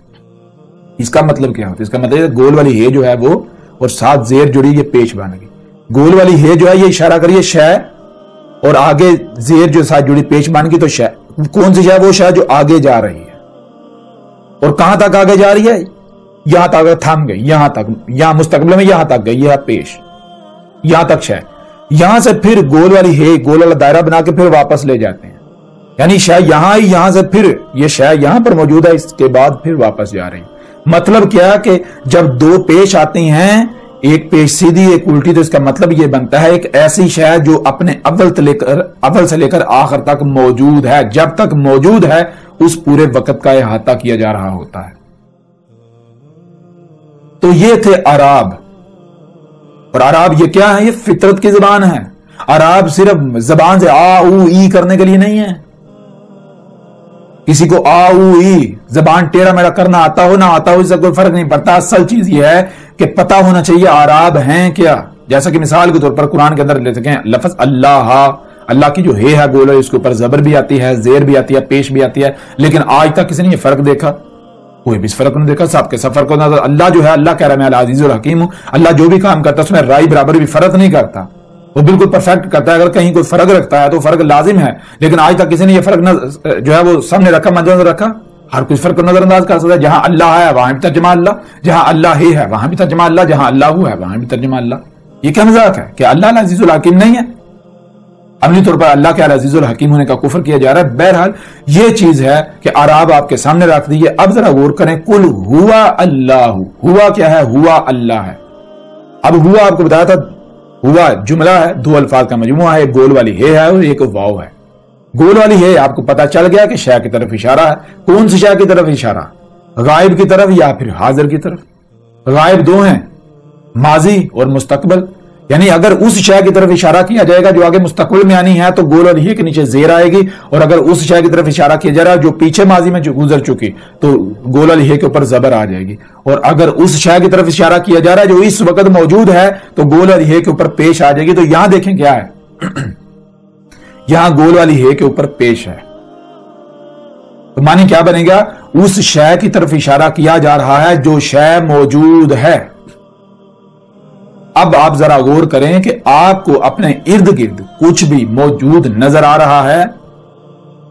اس کا مطلب کیا ہوتا ہے؟ اس کا مطلب ہے گول والی ہے جو ہے وہ اور ساتھ زیر جڑی، یہ پیش بن گئی۔ گول والی ہے جو ہے یہ اشارہ کریے شے، اور آگے زیر جو ساتھ جڑی پیش بن گئی، تو شے کون سی شے؟ وہ شے جو آگے جا رہی ہے، اور کہاں تک آگے جا رہی ہے؟ یہاں تک تھم گئی، یہاں تک، یہاں مستقبل میں یہاں تک گئی، یہ پیش، یہاں تک شے۔ یہاں سے پھر گول والی ہے، گول والا دائرہ بنا کے پھر واپس لے جاتے ہیں، یعنی شے یہاں ہی، یہاں سے پھر یہ شے یہاں پر موجود ہے، اس کے بعد پھر واپس جا رہی ہے۔ مطلب کیا کہ جب دو پیش آتی ہیں، ایک پیش سیدھی ایک الٹی، تو اس کا مطلب یہ بنتا ہے ایک ایسی شے جو اپنے اول سے لے کر آخر تک موجود ہے، جب تک موجود ہے اس پورے وقت کا احاطہ کیا جا رہا ہوتا ہے۔ تو یہ تھے اعراب، اور اعراب یہ کیا ہے؟ یہ فطرت کی زبان ہے۔ اعراب صرف زبان سے آ او ای کرنے کے لیے نہیں ہے۔ کسی کو آ او ای زبان ٹیڑھا میڑھا کرنا آتا ہو نہ آتا ہو، اس سے کوئی فرق نہیں پڑتا۔ اصل چیز یہ ہے کہ پتہ ہونا چاہیے اعراب ہیں کیا۔ جیسا کہ مثال کے طور پر قرآن کے اندر لے سکیں لفظ اللہ، اللہ کی جو ہے گول ہے، اس کے اوپر زبر بھی آتی ہے، زیر بھی آتی ہے، پیش بھی آتی ہے، لیکن آج تک کسی نے یہ فرق دیکھا؟ کوئی بھی اس فرق نہیں دیکھا، سب کے سب فرق ہونا۔ اللہ جو ہے، اللہ کہہ رہا ہے میں العزیز الحکیم ہوں، اللہ جو بھی کام کرتا ہے اس میں رائی برابر بھی فرق نہیں کرتا، وہ بالکل پرفیکٹ کرتا ہے۔ اگر کہیں کوئی فرق رکھتا ہے تو فرق لازم ہے، لیکن آج تک کسی نے یہ فرق جو ہے وہ سامنے رکھا، مد نظر رکھا؟ ہر کوئی فرق کو نظر انداز کر سکتا ہے۔ جہاں اللہ ہے وہاں بھی ترجمہ اللہ، جہاں اللہ ہی ہے وہاں بھی ترجمہ اللہ، جہاں اللہ ہے وہاں بھی ترجمہ اللہ۔ یہ کیا مذاق ہے کہ اللہ العزیز الحکیم نہیں ہے؟ عملی طور پر اللہ کے العزیز الحکیم ہونے کا کفر کیا جا رہا ہے۔ بہرحال یہ چیز ہے کہ اعراب آپ کے سامنے رکھ دیے۔ اب ذرا غور کریں، قل ہوا اللہ، ہوا کیا ہے؟ ہوا اللہ ہے۔ اب ہوا آپ کو بتایا تھا، ہوا جملہ ہے، دو الفاظ کا مجموعہ ہے، ایک گول والی ہے اور ایک واو ہے۔ گول والی ہے آپ کو پتا چل گیا کہ شے کی طرف اشارہ ہے۔ کون سی شے کی طرف اشارہ؟ غائب کی طرف یا پھر حاضر کی طرف؟ غائب دو ہیں، ماضی اور مستقبل، یعنی اگر اس شے کی طرف اشارہ کیا جائے گا جو آگے مستقبل میں آنی ہے تو گول والی ہے کے نیچے زیر آئے گی، اور اگر اس شے کی طرف اشارہ کیا جا رہا ہے جو پیچھے ماضی میں گزر چکی تو گول والی ہے کے اوپر زبر آ جائے گی، اور اگر اس شے کی طرف اشارہ کیا جا رہا ہے جو اس وقت موجود ہے تو گول والی ہے کے اوپر پیش آ جائے گی۔ تو یہاں دیکھیں کیا ہے، یہاں گول والی ہے کے اوپر پیش ہے، تو معنی کیا بنے گا؟ اس شے کی طرف اشارہ کیا جا رہا ہے جو شے موجود ہے۔ اب آپ ذرا غور کریں کہ آپ کو اپنے ارد گرد کچھ بھی موجود نظر آ رہا ہے؟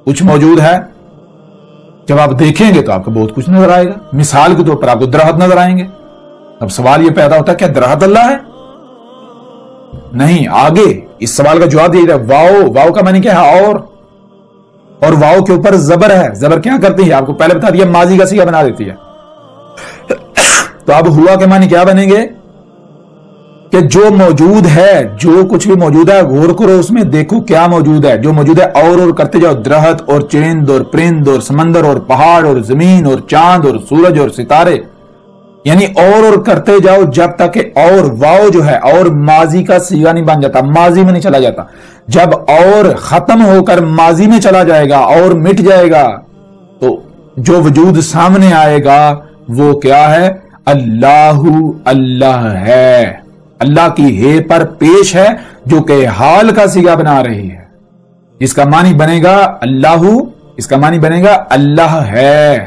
کچھ موجود ہے؟ جب آپ دیکھیں گے تو آپ کو بہت کچھ نظر آئے گا۔ مثال کے طور پر آپ کو درخت نظر آئیں گے۔ اب سوال یہ پیدا ہوتا ہے کیا درخت اللہ ہے؟ نہیں، آگے اس سوال کا جواب دیا جائے واؤ، واؤ کا معنی کیا ہے؟ اور واؤ کے اوپر زبر ہے۔ زبر کیا کرتی ہے؟ آپ کو پہلے بتا دیا، ماضی کا صیغہ بنا دیتی ہے۔ تو اب ہوا کے معنی کیا بنیں گے؟ کہ جو موجود ہے، جو کچھ بھی موجود ہے، غور کرو اس میں، دیکھو کیا موجود ہے۔ جو موجود ہے اور کرتے جاؤ، درخت اور چرند اور پرند اور سمندر اور پہاڑ اور زمین اور چاند اور سورج اور ستارے، یعنی اور کرتے جاؤ جب تک کہ اور واؤ جو ہے اور ماضی کا صیغہ نہیں بن جاتا، ماضی میں نہیں چلا جاتا۔ جب اور ختم ہو کر ماضی میں چلا جائے گا اور مٹ جائے گا تو جو وجود سامنے آئے گا وہ کیا ہے؟ اللہ، اللہ ہے، اللہ کی ہے پر پیش ہے جو کہ حال کا صیغہ بنا رہی ہے، جس کا معنی بنے گا اللہ، اس کا معنی بنے گا اللہ ہے۔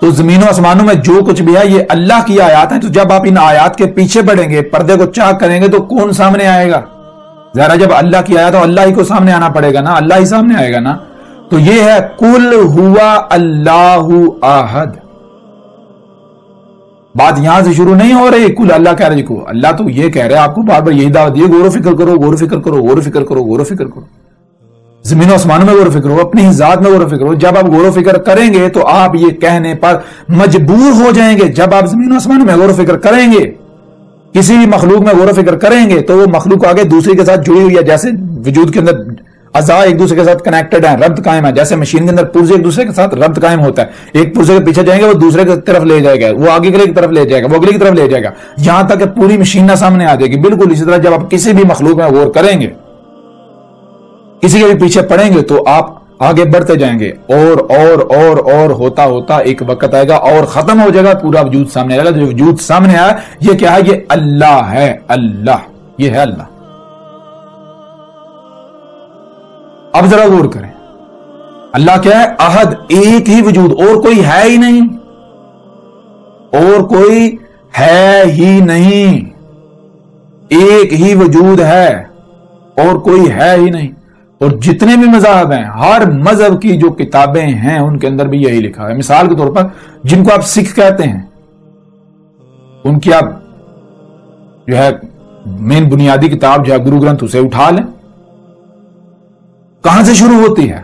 تو زمینوں آسمانوں میں جو کچھ بھی ہے یہ اللہ کی آیات ہیں. تو جب آپ ان آیات کے پیچھے بڑھیں گے, پردے کو چاک کریں گے, تو کون سامنے آئے گا؟ ذرا جب اللہ کی آیات تو اللہ ہی کو سامنے آنا پڑے گا نا, اللہ ہی سامنے آئے گا نا. تو یہ ہے قل ہوا اللہ احد. بات یہاں سے شروع نہیں ہو رہی کل اللہ کہہ رہے کو. اللہ تو یہ کہہ رہے آپ کو بار بار یہی دعوت دی, غور و فکر کرو, غور و فکر کرو, غور و فکر کرو, غور و فکر کرو. زمین و آسمانوں میں غور و فکر کرو, اپنی ذات میں غور و فکر کرو. جب آپ غور و فکر کریں گے تو آپ یہ کہنے پر مجبور ہو جائیں گے. جب آپ زمین و آسمانوں میں غور و فکر کریں گے, کسی بھی مخلوق میں غور و فکر کریں گے, تو وہ مخلوق آگے دوسری کے ساتھ جڑی ہوئی ہے. جیسے وجود کے اندر اعضاء ایک دوسرے کے ساتھ کنیکٹڈ ہیں, ربط قائم ہے. جیسے مشین کے اندر پرزے ایک دوسرے کے ساتھ ربط قائم ہوتا ہے. ایک پرزے کے پیچھے جائیں گے وہ دوسرے کی طرف لے جائے گا, وہ آگے کی طرف لے جائے گا, وہ اگلی کی طرف لے جائے گا, یہاں تک کہ پوری مشین نہ سامنے آ جائے گی. بالکل اسی طرح جب آپ کسی بھی مخلوق میں غور کریں گے, کسی کے بھی پیچھے پڑیں گے, تو آپ آگے بڑھتے جائیں گے, اور ہوتا ہوتا ایک وقت آئے گا اور ختم ہو جائے گا, پورا وجود سامنے آئے گا. جو وجود سامنے آیا یہ کیا ہے؟ یہ اللہ ہے. اللہ, یہ ہے اللہ. اب ذرا غور کریں, اللہ کیا ہے؟ احد, ایک ہی وجود, اور کوئی ہے ہی نہیں, اور کوئی ہے ہی نہیں. ایک ہی وجود ہے اور کوئی ہے ہی نہیں. اور جتنے بھی مذاہب ہیں, ہر مذہب کی جو کتابیں ہیں ان کے اندر بھی یہی لکھا ہے. مثال کے طور پر جن کو آپ سکھ کہتے ہیں, ان کی آپ جو ہے مین بنیادی کتاب جو ہے گرو گرنتھ, اسے اٹھا لیں. کہاں سے شروع ہوتی ہے؟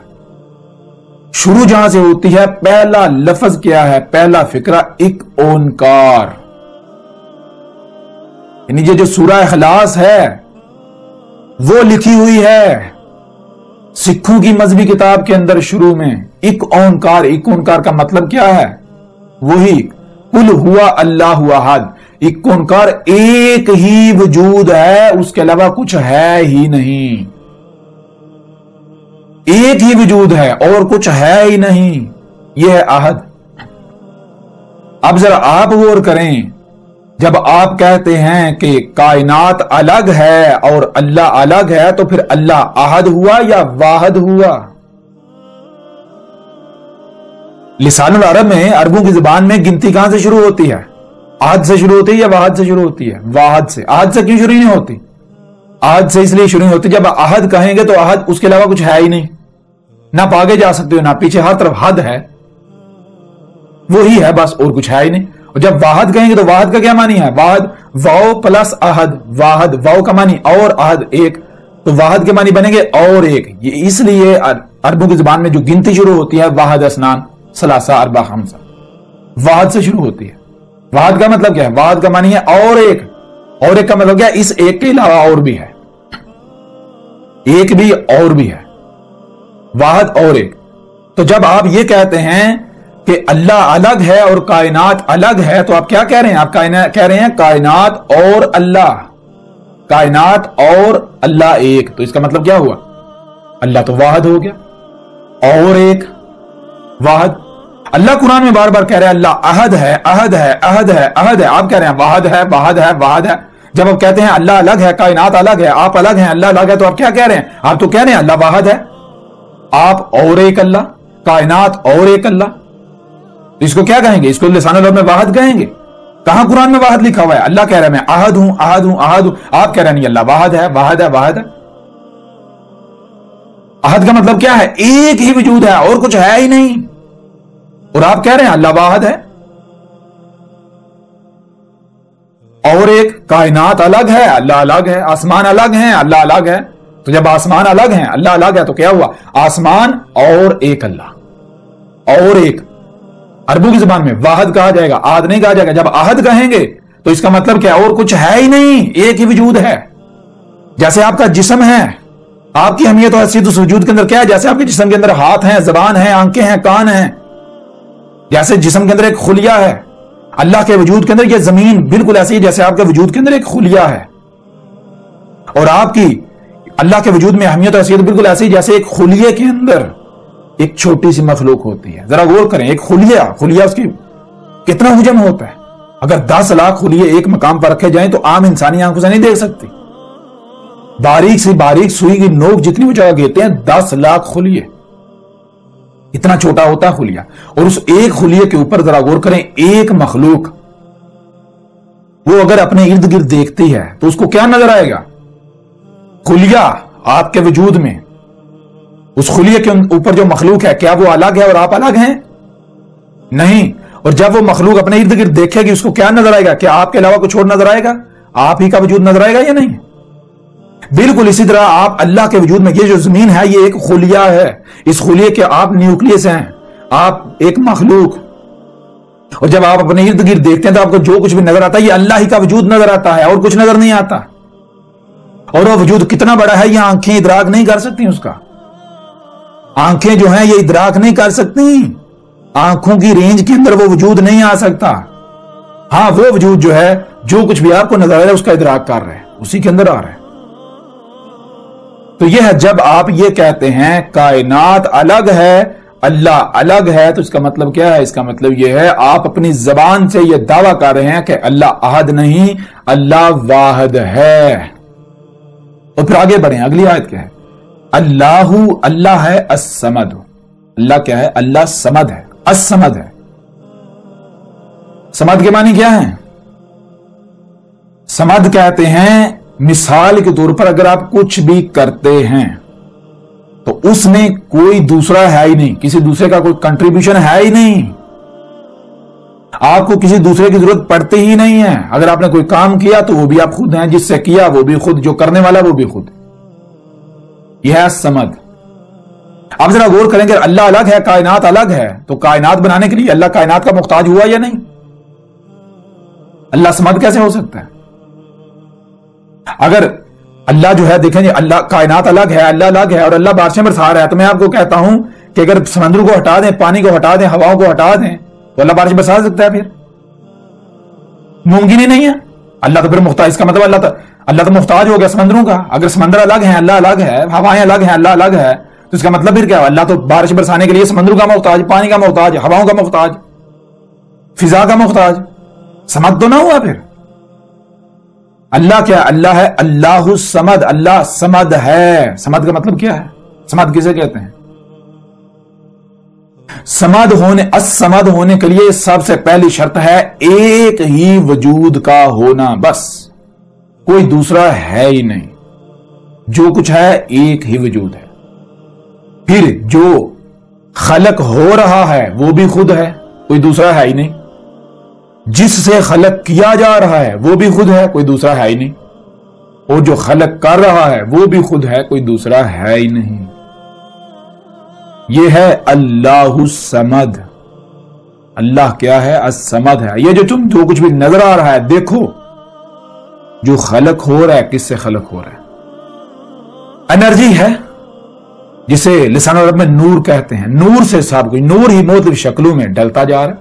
شروع جہاں سے ہوتی ہے, پہلا لفظ کیا ہے؟ پہلا فقرہ ایک اونکار. یعنی یہ جو سورہ اخلاص ہے وہ لکھی ہوئی ہے سکھوں کی مذہبی کتاب کے اندر. شروع میں ایک اونکار. ایک اونکار کا مطلب کیا ہے؟ وہی قل ہوا اللہ احد. ایک اونکار, ایک ہی وجود ہے, اس کے علاوہ کچھ ہے ہی نہیں. ایک ہی وجود ہے اور کچھ ہے ہی نہیں, یہ ہے احد. اب ذرا آپ غور کریں, جب آپ کہتے ہیں کہ کائنات الگ ہے اور اللہ الگ ہے, تو پھر اللہ احد ہوا یا واحد ہوا؟ لسان العرب میں, عربوں کی زبان میں گنتی کہاں سے شروع ہوتی ہے؟ احد سے شروع ہوتی ہے یا واحد سے شروع ہوتی ہے؟ واحد سے. احد سے کیوں شروع نہیں ہوتی؟ احد سے اس لیے شروع نہیں ہوتی, جب احد کہیں گے تو احد, اس کے علاوہ کچھ ہے ہی نہیں. نہ آپ آگے جا سکتے ہو نہ پیچھے, ہر طرف حد ہے, وہی ہے بس, اور کچھ ہے ہی نہیں. اور جب واحد کہیں گے تو واحد کا کیا معنی ہے؟ واحد, واو پلس احد. واحد, واو کا معنی اور, احد ایک, تو واحد کے معنی بنیں گے اور ایک. یہ اس لیے عربوں کی زبان میں جو گنتی شروع ہوتی ہے, واحد اسنان ثلاثہ اربع خمسہ, واحد سے شروع ہوتی ہے. واحد کا مطلب کیا ہے؟ واحد کا معنی ہے اور ایک. اور ایک کا مطلب کیا ہے؟ اس ایک کے علاوہ اور بھی ہے, ایک بھی اور بھی ہے. واحد اور ایک. تو جب آپ یہ کہتے ہیں کہ اللہ الگ ہے اور کائنات الگ ہے, تو آپ کیا کہہ رہے ہیں؟ آپ کہہ رہے ہیں کائنات اور اللہ, کائنات اور اللہ ایک. تو اس کا مطلب کیا ہوا؟ اللہ تو واحد ہو گیا, اور ایک واحد. اللہ قرآن میں بار بار کہہ رہے ہیں اللہ احد ہے, احد ہے, احد ہے, احد ہے. آپ کہہ رہے ہیں واحد ہے, واحد ہے, واحد ہے. جب آپ کہتے ہیں اللہ الگ ہے, کائنات الگ ہے, آپ الگ ہیں, اللہ الگ ہے, تو آپ کیا کہہ رہے ہیں؟ آپ تو کہہ رہے ہیں اللہ واحد ہے, آپ اور ایک اللہ, کائنات اور ایک اللہ. اس کو کیا کہیں گے؟ اس کو لسان العرب میں واحد کہیں گے. کہاں قرآن میں واحد لکھا ہوا ہے؟ اللہ کہہ رہا ہے میں احد ہوں, احد ہوں, احد ہوں. آپ کہہ رہے ہیں نہیں, اللہ واحد ہے, واحد ہے, واحد ہے. احد کا مطلب کیا ہے؟ ایک ہی وجود ہے اور کچھ ہے ہی نہیں. اور آپ کہہ رہے ہیں اللہ واحد ہے. اور ایک, کائنات الگ ہے, اللہ الگ ہے, آسمان الگ ہیں, اللہ الگ ہے. تو جب آسمان الگ ہیں, اللہ الگ ہے, تو کیا ہوا؟ آسمان اور ایک اللہ, اور ایک. عربوں کی زبان میں واحد کہا جائے گا, احد نہیں کہا جائے گا. جب احد کہیں گے تو اس کا مطلب کیا؟ اور کچھ ہے ہی نہیں, ایک ہی وجود ہے. جیسے آپ کا جسم ہے, آپ کی اہمیت اور حیثیت اس وجود کے اندر کیا ہے؟ جیسے آپ کے جسم کے اندر ہاتھ ہیں, زبان ہے, آنکھیں ہیں, کان ہیں, جیسے جسم کے اندر ایک خلیہ ہے, اللہ کے وجود کے اندر یہ زمین بالکل ایسی ہے جیسے آپ کے وجود کے اندر ایک خلیہ ہے. اور آپ کی اللہ کے وجود میں اہمیت اور حیثیت بالکل ایسی جیسے ایک خلیے کے اندر ایک چھوٹی سی مخلوق ہوتی ہے. ذرا غور کریں, ایک خلیہ اس کی کتنا حجم ہوتا ہے. اگر 10 لاکھ خلیے ایک مقام پر رکھے جائیں تو عام انسانی آنکھوں سے نہیں دیکھ سکتی. باریک سی باریک سوئی کی نوک جتنی وہ جگہ گھیرتے ہیں, 10 لاکھ خلیے. اتنا چھوٹا ہوتا ہے خلیہ. اور اس ایک خلیے کے اوپر ذرا غور کریں, ایک مخلوق وہ اگر اپنے ارد گرد دیکھتی ہے تو اس کو کیا نظر آئے گا؟ خلیہ آپ کے وجود میں, اس خلیے کے اوپر جو مخلوق ہے کیا وہ الگ ہے اور آپ الگ ہیں؟ نہیں. اور جب وہ مخلوق اپنے ارد گرد دیکھے گی اس کو کیا نظر آئے گا؟ کیا آپ کے علاوہ کچھ اور نظر آئے گا؟ آپ ہی کا وجود نظر آئے گا یا نہیں؟ بالکل اسی طرح آپ اللہ کے وجود میں, یہ جو زمین ہے یہ ایک خلیہ ہے, اس خلیے کے آپ نیوکلیس ہیں, آپ ایک مخلوق. اور جب آپ اپنے ارد گرد دیکھتے ہیں تو آپ کو جو کچھ بھی نظر آتا ہے یہ اللہ ہی کا وجود نظر آتا ہے, اور کچھ نظر نہیں آتا. اور وہ وجود کتنا بڑا ہے یہ آنکھیں ادراک نہیں کر سکتی اس کا. آنکھیں جو ہیں یہ ادراک نہیں کر سکتی, آنکھوں کی رینج کے اندر وہ وجود نہیں آ سکتا. ہاں وہ وجود جو ہے جو کچھ بھی آپ کو نظر آ رہا ہے اس کا ادراک کر رہے ہیں, اسی کے اندر آ رہا ہے. تو یہ ہے جب آپ یہ کہتے ہیں کائنات الگ ہے اللہ الگ ہے, تو اس کا مطلب کیا ہے؟ اس کا مطلب یہ ہے آپ اپنی زبان سے یہ دعویٰ کر رہے ہیں کہ اللہ احد نہیں, اللہ واحد ہے. اور پھر آگے بڑھیں, اگلی آیت کیا ہے؟ اللہ ہے الصمد. اللہ کیا ہے؟ اللہ صمد ہے, الصمد ہے. صمد کے معنی کیا ہے؟ صمد کہتے ہیں مثال کے طور پر اگر آپ کچھ بھی کرتے ہیں تو اس میں کوئی دوسرا ہے ہی نہیں, کسی دوسرے کا کوئی کنٹریبیوشن ہے ہی نہیں, آپ کو کسی دوسرے کی ضرورت پڑتی ہی نہیں ہے. اگر آپ نے کوئی کام کیا تو وہ بھی آپ خود ہیں, جس سے کیا وہ بھی خود, جو کرنے والا وہ بھی خود. یہ ہے الصمد. آپ ذرا غور کریں کہ اللہ الگ ہے کائنات الگ ہے, تو کائنات بنانے کے لیے اللہ کائنات کا محتاج ہوا یا نہیں؟ اللہ صمد کیسے ہو سکتا ہے؟ اگر اللہ جو ہے دیکھیں جی اللہ کائنات الگ ہے, اللہ الگ ہے اور اللہ بارشیں برسا رہا ہے, تو میں آپ کو کہتا ہوں کہ اگر سمندر کو ہٹا دیں, پانی کو ہٹا دیں, ہواؤں کو ہٹا دیں تو اللہ بارش برسا سکتا ہے؟ پھر ممکن ہی نہیں ہے. اللہ تو پھر محتاج, اس کا مطلب اللہ تو محتاج ہو گیا سمندروں کا. اگر سمندر الگ ہیں اللہ الگ ہے, ہوائیں الگ ہیں اللہ الگ ہے, تو اس کا مطلب پھر کیا ہے؟ اللہ تو بارش برسانے کے لیے سمندروں کا محتاج, پانی کا محتاج, ہواؤں کا محتاج, فضا کا محتاج. سمد تو نہ ہوا پھر. اللہ کیا؟ اللہ ہے اللہ الصمد, اللہ صمد ہے. صمد کا مطلب کیا ہے؟ صمد کسے کہتے ہیں؟ صمد ہونے, الصمد ہونے کے لیے سب سے پہلی شرط ہے ایک ہی وجود کا ہونا, بس کوئی دوسرا ہے ہی نہیں. جو کچھ ہے ایک ہی وجود ہے. پھر جو خلق ہو رہا ہے وہ بھی خود ہے, کوئی دوسرا ہے ہی نہیں. جس سے خلق کیا جا رہا ہے وہ بھی خود ہے, کوئی دوسرا ہے ہی نہیں. اور جو خلق کر رہا ہے وہ بھی خود ہے, کوئی دوسرا ہے ہی نہیں. یہ ہے اللہ الصمد. اللہ کیا ہے؟ الصمد ہے. یہ جو کچھ بھی نظر آ رہا ہے دیکھو, جو خلق ہو رہا ہے کس سے خلق ہو رہا ہے؟ انرجی ہے جسے لسان عرب میں نور کہتے ہیں. نور سے سب کچھ, نور ہی مختلف شکلوں میں ڈلتا جا رہا ہے.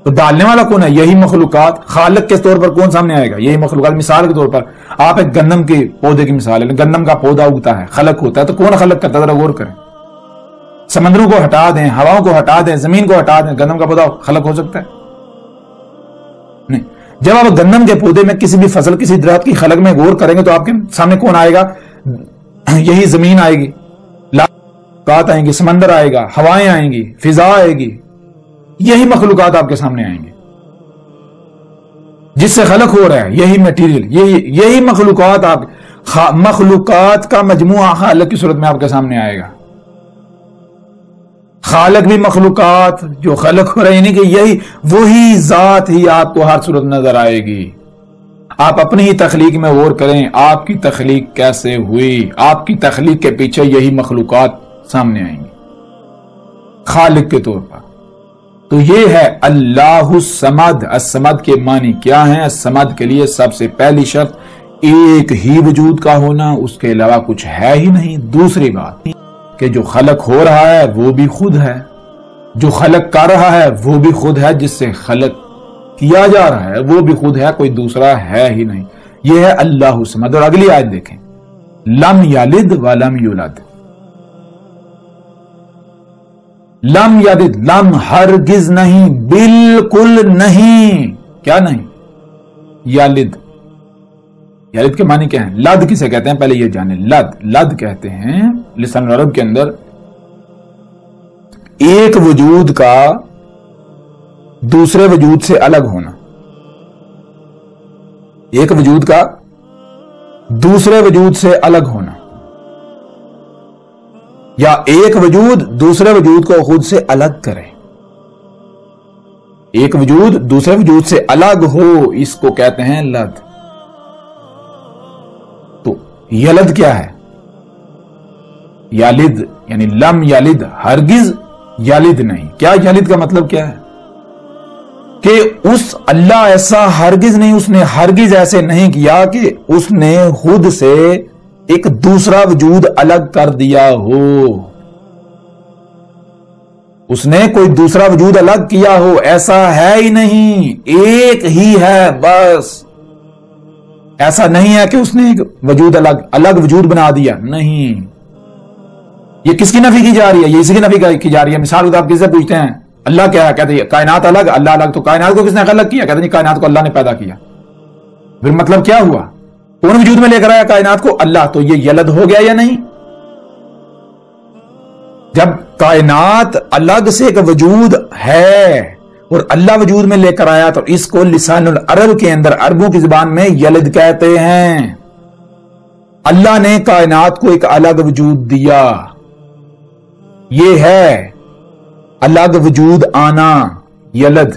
تو ڈالنے والا کون ہے؟ یہی مخلوقات. خالق کے طور پر کون سامنے آئے گا؟ یہی مخلوقات. مثال کے طور پر آپ ایک گندم کے پودے کی مثال ہے, گندم کا پودا اگتا ہے, خلق ہوتا ہے, تو کون خلق کرتا ہے؟ ذرا غور کریں. سمندروں کو ہٹا دیں, ہواؤں کو ہٹا دیں, زمین کو ہٹا دیں, گندم کا پودا خلق ہو سکتا ہے؟ نہیں. جب آپ گندم کے پودے میں کسی بھی فصل, کسی درخت کی خلق میں غور کریں گے تو آپ کے سامنے کون آئے گا؟ یہی زمین آئے گی, مخلوقات آئیں گی, سمندر آئے گا, ہوائیں آئیں گی, فضا آئے گی. یہی مخلوقات آپ کے سامنے آئیں گے جس سے خلق ہو رہا ہے. یہی میٹیریل, یہی مخلوقات. آپ مخلوقات کا مجموعہ خالق کی صورت میں آپ کے سامنے آئے گا. خالق بھی مخلوقات جو خلق ہو رہے ہیں, یعنی کہ یہی وہی ذات ہی آپ کو ہر صورت نظر آئے گی. آپ اپنی ہی تخلیق میں غور کریں, آپ کی تخلیق کیسے ہوئی. آپ کی تخلیق کے پیچھے یہی مخلوقات سامنے آئیں گی خالق کے طور پر. تو یہ ہے اللہ الصمد. الصمد کے معنی کیا ہیں؟ الصمد کے لیے سب سے پہلی شرط ایک ہی وجود کا ہونا, اس کے علاوہ کچھ ہے ہی نہیں. دوسری بات کہ جو خلق ہو رہا ہے وہ بھی خود ہے, جو خلق کر رہا ہے وہ بھی خود ہے, جس سے خلق کیا جا رہا ہے وہ بھی خود ہے, کوئی دوسرا ہے ہی نہیں. یہ ہے اللہ الصمد. اور اگلی آیت دیکھیں, لم یلد ولم یولد. لم یلد, لم ہرگز نہیں, بالکل نہیں. کیا نہیں؟ یلد. یلد کے معنی کیا ہے؟ لد کسے کہتے ہیں پہلے یہ جانیں. لد کہتے ہیں لسان عرب کے اندر ایک وجود کا دوسرے وجود سے الگ ہونا، ایک وجود کا دوسرے وجود سے الگ ہونا، یا ایک وجود دوسرے وجود کو خود سے الگ کرے، ایک وجود دوسرے وجود سے الگ ہو، اس کو کہتے ہیں لد۔ تو یلد کیا ہے؟ یالد یعنی لم یلد، ہرگز یالد نہیں۔ کیا یلد کا مطلب کیا ہے؟ کہ اس اللہ ایسا ہرگز نہیں، اس نے ہرگز ایسے نہیں کیا کہ اس نے خود سے ایک دوسرا وجود الگ کر دیا ہو، اس نے کوئی دوسرا وجود الگ کیا ہو، ایسا ہے ہی نہیں، ایک ہی ہے بس۔ ایسا نہیں ہے کہ اس نے ایک وجود الگ وجود بنا دیا، نہیں۔ یہ کس کی نفی کی جا رہی ہے؟ یہ اسی کی نفی کی جا رہی ہے۔ مثال کو آپ کس سے پوچھتے ہیں اللہ کیا ہے؟ کہتے ہیں کائنات الگ، اللہ الگ۔ تو کائنات کو کس نے خلق کیا؟ کہتے ہیں کائنات کو اللہ نے پیدا کیا۔ پھر مطلب کیا ہوا؟ کون وجود میں لے کر آیا کائنات کو؟ اللہ۔ تو یہ یلد ہو گیا یا نہیں؟ جب کائنات الگ سے ایک وجود ہے اور اللہ وجود میں لے کر آیا تو اس کو لسان العرب کے اندر، عربوں کی زبان میں یلد کہتے ہیں۔ اللہ نے کائنات کو ایک الگ وجود دیا، یہ ہے الگ وجود آنا، یلد۔